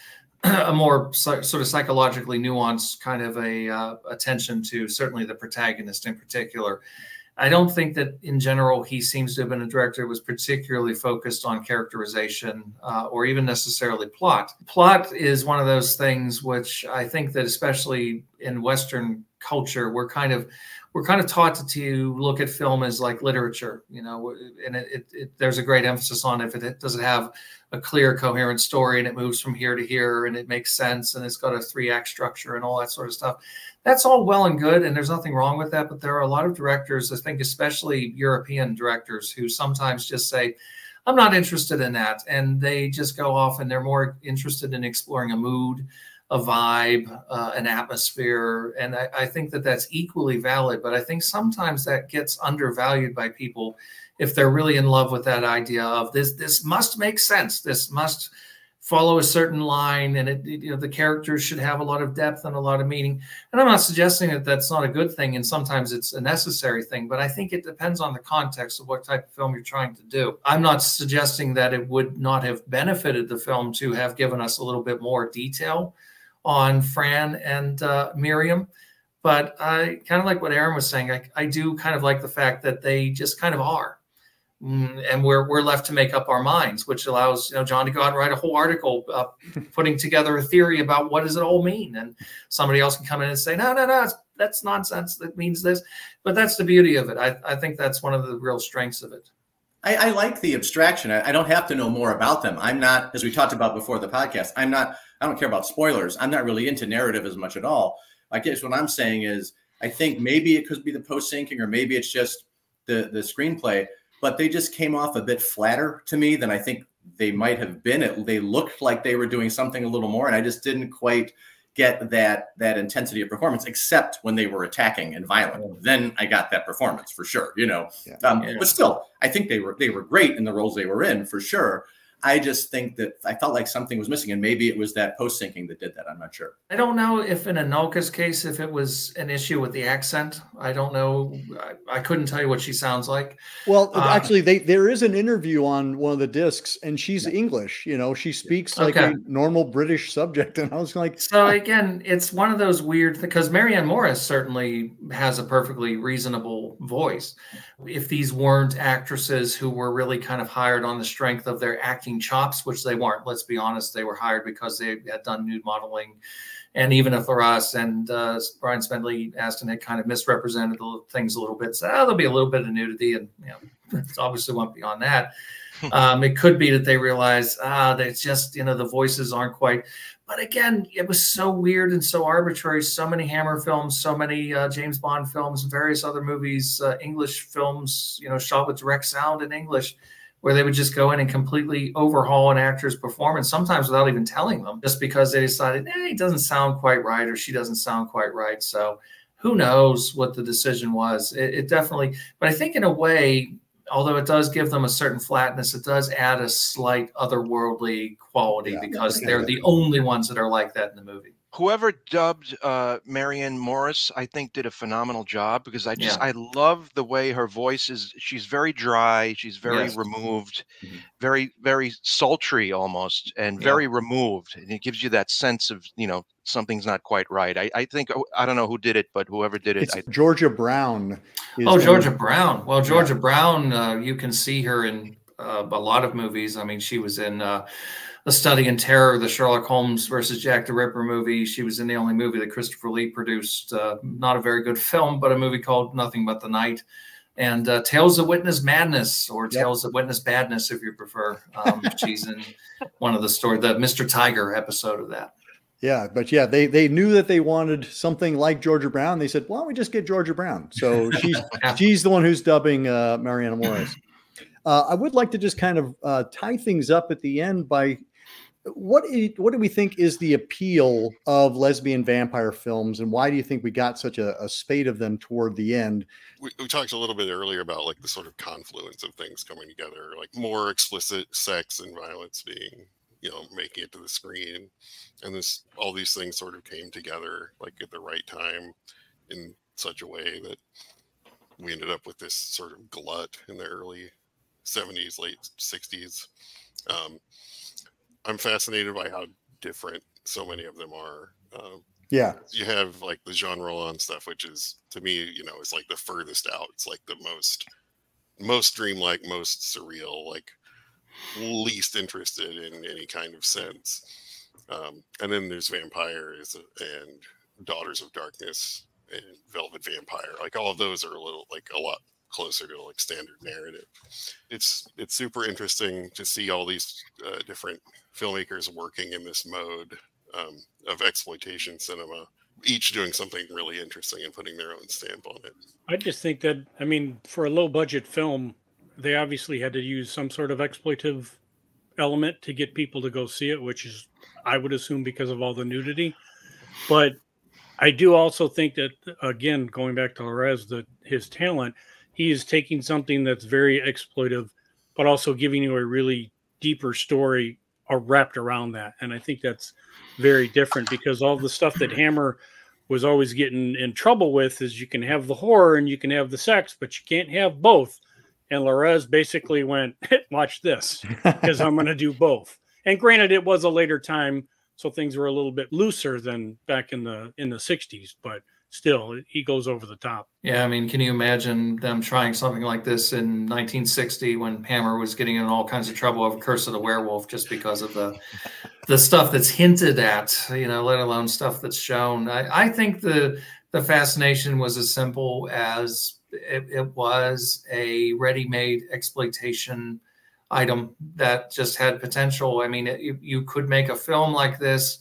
more sort of psychologically nuanced kind of a attention to certainly the protagonist in particular. I don't think that in general he seems to have been a director who was particularly focused on characterization or even necessarily plot. Plot is one of those things which I think that especially in Western culture, we're kind of taught to look at film as like literature, and there's a great emphasis on if it does it have a clear, coherent story and it moves from here to here and it makes sense and it's got a 3-act structure and all that sort of stuff. That's all well and good, and there's nothing wrong with that. But there are a lot of directors, I think, especially European directors, who sometimes just say, I'm not interested in that. And they just go off and they're more interested in exploring a mood, a vibe, an atmosphere. And I think that that's equally valid. But I think sometimes that gets undervalued by people if they're really in love with that idea of this must make sense. This must follow a certain line, and the characters should have a lot of depth and a lot of meaning. And I'm not suggesting that that's not a good thing, and sometimes it's a necessary thing, but I think it depends on the context of what type of film you're trying to do. I'm not suggesting that it would not have benefited the film to have given us a little bit more detail on Fran and Miriam, but I kind of like what Aaron was saying. I do kind of like the fact that they just kind of are. And we're left to make up our minds, which allows John to go out and write a whole article putting together a theory about what does it all mean, and somebody else can come in and say no, that's nonsense, that means this. But that's the beauty of it. I think that's one of the real strengths of it. I like the abstraction. I don't have to know more about them. I'm not, as we talked about before the podcast, I don't care about spoilers. I'm not really into narrative as much at all. I guess what I'm saying is I think maybe it could be the post-syncing, or maybe it's just the screenplay, but they just came off a bit flatter to me than I think they might have been. They looked like they were doing something a little more, and I just didn't quite get that intensity of performance, except when they were attacking and violent. Then I got that performance for sure, But still, I think they were great in the roles they were in for sure. I just think that I felt like something was missing, and maybe it was that post-syncing that did that. I'm not sure. I don't know if in Anulka's case, if it was an issue with the accent. I don't know. I couldn't tell you what she sounds like. Well, actually, there is an interview on one of the discs, and she's English. She speaks like a normal British subject, and I was like, so again, it's one of those weird things, because Marianne Morris certainly has a perfectly reasonable voice. If these weren't actresses who were really kind of hired on the strength of their acting chops, which they weren't, let's be honest, they were hired because they had done nude modeling. And even if Larraz and Brian Smedley Aston had kind of misrepresented things a little bit, said, there'll be a little bit of nudity, and it obviously went beyond that. It could be that they realized that it's just, the voices aren't quite. But again, it was so weird and so arbitrary. So many Hammer films, so many James Bond films, various other movies, English films, shot with direct sound in English, where they would just go in and completely overhaul an actor's performance, sometimes without even telling them, just because they decided, he doesn't sound quite right, or she doesn't sound quite right. So who knows what the decision was. It definitely, but I think in a way, although it does give them a certain flatness, it does add a slight otherworldly quality, because they're the only ones that are like that in the movie. Whoever dubbed Marianne Morris, I think, did a phenomenal job, because I love the way her voice is. She's very dry. She's very removed, very, very sultry almost, and very removed. And it gives you that sense of, something's not quite right. I think, I don't know who did it, but whoever did it. Georgia Brown. Georgia Brown. Well, Georgia Brown, you can see her in a lot of movies. I mean, she was in A Study in Terror, the Sherlock Holmes versus Jack the Ripper movie. She was in the only movie that Christopher Lee produced. Not a very good film, but a movie called Nothing But the Night. And Tales of Witness Madness, or Tales of Witness Badness, if you prefer. She's in one of the Mr. Tiger episode of that. Yeah, but they knew that they wanted something like Georgia Brown. They said, why don't we just get Georgia Brown? So she's the one who's dubbing Marianne Morris. I would like to just kind of tie things up at the end by what do we think is the appeal of lesbian vampire films, and why do you think we got such a spate of them toward the end? We talked a little bit earlier about like the sort of confluence of things coming together, like more explicit sex and violence being, you know, making it to the screen, and all these things sort of came together like at the right time in such a way that we ended up with this sort of glut in the early 70s, late 60s. I'm fascinated by how different so many of them are. Yeah, you have like the Jean Roland stuff, which is, to me, you know, is like the furthest out. It's like the most dreamlike, most surreal, like least interested in any kind of sense. And then there's Vampyres and Daughters of Darkness and Velvet Vampire. Like all of those are a lot closer to like standard narrative. It's super interesting to see all these different filmmakers working in this mode of exploitation cinema, each doing something really interesting and putting their own stamp on it. I just think that, I mean, for a low budget film, they obviously had to use some sort of exploitive element to get people to go see it, which is, I would assume, because of all the nudity. But I do also think that, again, going back to Larraz, his talent, he is taking something that's very exploitive, but also giving you a really deeper story wrapped around that. And I think that's very different, because all the stuff that Hammer was always getting in trouble with is you can have the horror and you can have the sex, but you can't have both. And Larraz basically went, watch this, because I'm going to do both. And granted, it was a later time, so things were a little bit looser than back in the 60s, but still, he goes over the top. Yeah, I mean, can you imagine them trying something like this in 1960 when Hammer was getting in all kinds of trouble over Curse of the Werewolf just because of the stuff that's hinted at, you know, let alone stuff that's shown. I think the fascination was as simple as it was a ready-made exploitation item that just had potential. I mean, you could make a film like this.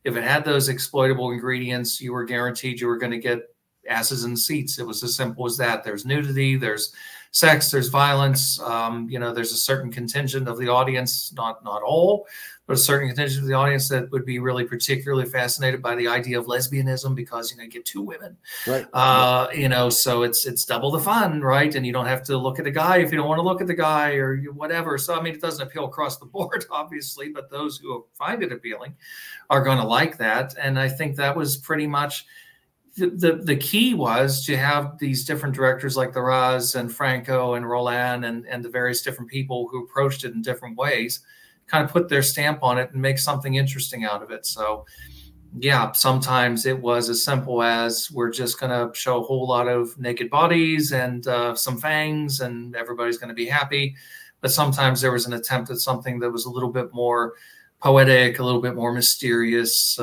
If it had those exploitable ingredients, you were guaranteed you were going to get asses in seats. It was as simple as that. There's nudity, there's sex, there's violence. You know, there's a certain contingent of the audience, not all, but a certain contingent of the audience that would be really particularly fascinated by the idea of lesbianism, because, you know, you get two women, right? You know, so it's double the fun, right? And you don't have to look at a guy if you don't want to look at the guy or whatever. So, I mean, it doesn't appeal across the board, obviously, but those who find it appealing are going to like that. And I think that was pretty much the key, was to have these different directors like Larraz and Franco and Roland and the various different people who approached it in different ways, kind of put their stamp on it and make something interesting out of it. So yeah, sometimes it was as simple as, we're just going to show a whole lot of naked bodies and some fangs and everybody's going to be happy. But sometimes there was an attempt at something that was a little bit more poetic, a little bit more mysterious,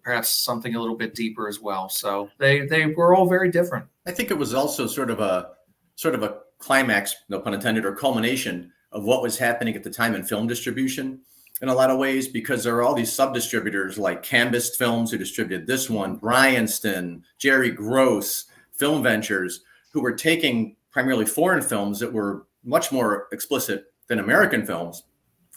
perhaps something a little bit deeper as well. So they were all very different. I think it was also sort of a climax, no pun intended, or culmination of what was happening at the time in film distribution in a lot of ways, because there are all these sub-distributors like Canvas Films, who distributed this one, Bryanston, Jerry Gross, Film Ventures, who were taking primarily foreign films that were much more explicit than American films,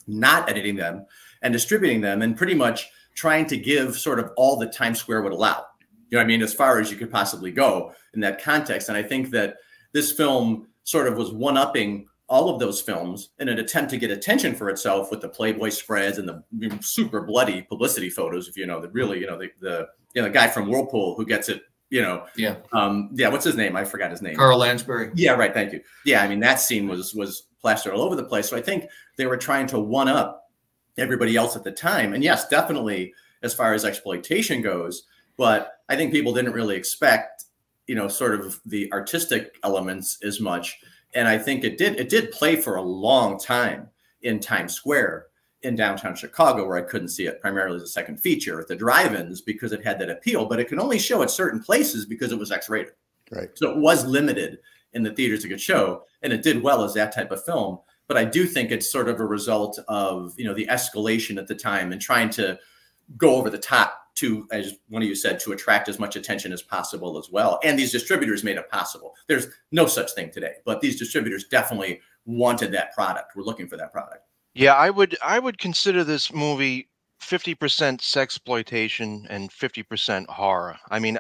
not editing them and distributing them, and pretty much trying to give sort of all that Times Square would allow. You know what I mean? As far as you could possibly go in that context. And I think that this film sort of was one-upping all of those films in an attempt to get attention for itself with the Playboy spreads and the super bloody publicity photos. If you know, that really, you know, the guy from Whirlpool who gets it, you know, yeah, what's his name? I forgot his name. Carl Lansbury. Yeah, right. Thank you. Yeah, I mean, that scene was plastered all over the place. So I think they were trying to one up everybody else at the time. And yes, definitely as far as exploitation goes, but I think people didn't really expect, you know, sort of the artistic elements as much. And I think it did play for a long time in Times Square in downtown Chicago, where I couldn't see it primarily as a second feature at the drive-ins because it had that appeal, but it could only show at certain places because it was X-rated. Right. So it was limited in the theaters it could show, and it did well as that type of film. But I do think it's sort of a result of, you know, the escalation at the time and trying to go over the top to, as one of you said, to attract as much attention as possible as well. And these distributors made it possible. There's no such thing today, but these distributors definitely wanted that product. We're looking for that product. Yeah, I would consider this movie 50% sexploitation and 50% horror. I mean,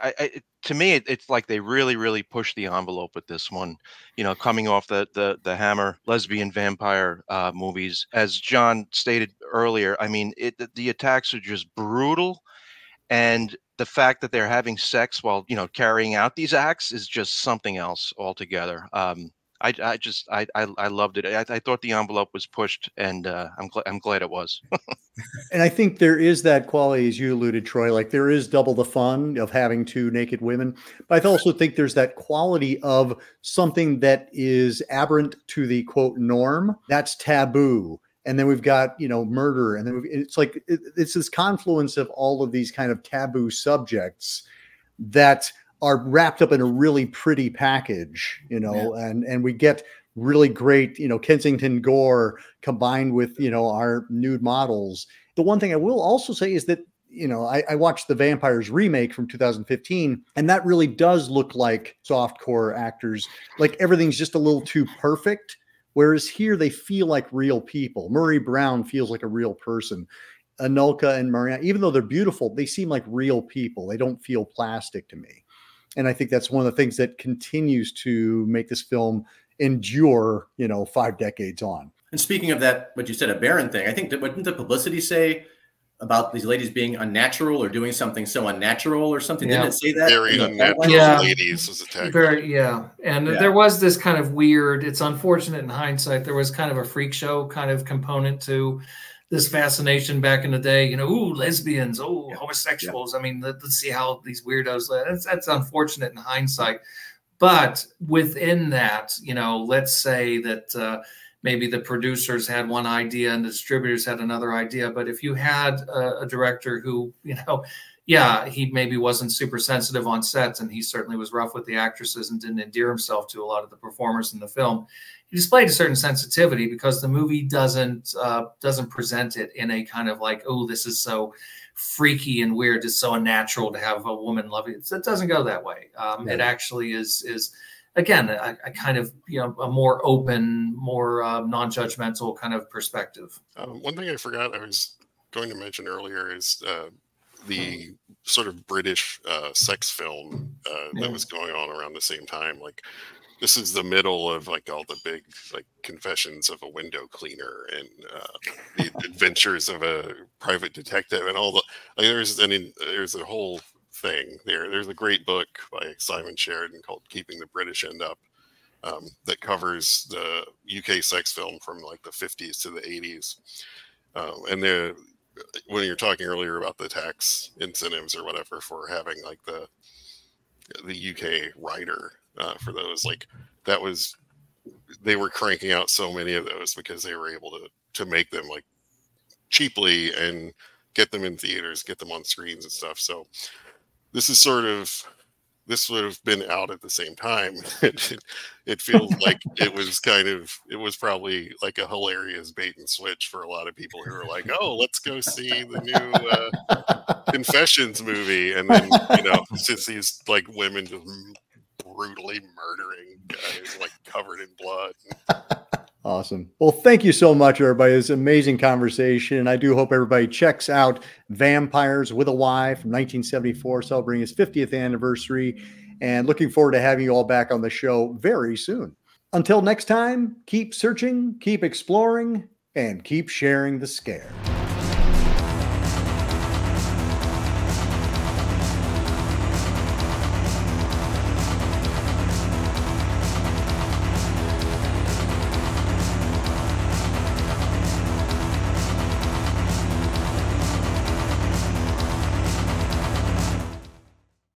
to me, it's like they really pushed the envelope with this one. You know, coming off the Hammer lesbian vampire movies, as John stated earlier. I mean, the attacks are just brutal, and the fact that they're having sex while, you know, carrying out these acts is just something else altogether. I loved it. I thought the envelope was pushed, and I'm glad it was. And I think there is that quality, as you alluded, Troy, like there is double the fun of having two naked women. But I also think there's that quality of something that is aberrant to the quote norm. That's taboo. And then we've got, you know, murder. And then it's like, it's this confluence of all of these kind of taboo subjects that are wrapped up in a really pretty package, you know, and we get really great, you know, Kensington gore combined with, you know, our nude models. The one thing I will also say is that, you know, I watched the Vampyres remake from 2015, and that really does look like softcore actors. Like everything's just a little too perfect. Whereas here they feel like real people. Murray Brown feels like a real person. Anulka and Marianne, even though they're beautiful, they seem like real people. They don't feel plastic to me. And I think that's one of the things that continues to make this film endure, you know, 5 decades on. And speaking of that, what you said, a barren thing, I think that what didn't the publicity say about these ladies being unnatural or doing something so unnatural or something? Didn't it say that? Very unnatural ladies was attacked. And there was this kind of weird, it's unfortunate in hindsight, there was kind of a freak show kind of component to this fascination back in the day, you know, ooh, lesbians, oh, homosexuals. I mean, let's see how these weirdos live. That's unfortunate in hindsight. But within that, you know, let's say that maybe the producers had one idea and the distributors had another idea. But if you had a director who, you know, he maybe wasn't super sensitive on sets, and he certainly was rough with the actresses and didn't endear himself to a lot of the performers in the film. He displayed a certain sensitivity because the movie doesn't present it in a kind of like, oh, this is so freaky and weird. It's so unnatural to have a woman love it. It doesn't go that way. It actually is again a kind of, you know, a more open, more non-judgmental kind of perspective. One thing I forgot I was going to mention earlier is the sort of British sex film that was going on around the same time. Like, this is the middle of like all the big like Confessions of a Window Cleaner and the Adventures of a Private Detective and all the like, there's a whole thing there. There's a great book by Simon Sheridan called Keeping the British End Up that covers the UK sex film from like the 50s to the 80s. And when you're talking earlier about the tax incentives or whatever for having like the UK writer for those, like that was, they were cranking out so many of those because they were able to make them like cheaply and get them in theaters, get them on screens and stuff. So this would have been out at the same time. It feels like it was probably like a hilarious bait and switch for a lot of people who were like, oh, let's go see the new Confessions movie. And then, you know, since these like women just brutally murdering guys like covered in blood. Awesome. Well, thank you so much, everybody. It's an amazing conversation. I do hope everybody checks out Vampyres with a Y from 1974, celebrating its 50th anniversary, and looking forward to having you all back on the show very soon. Until next time, keep searching, keep exploring, and keep sharing the scare.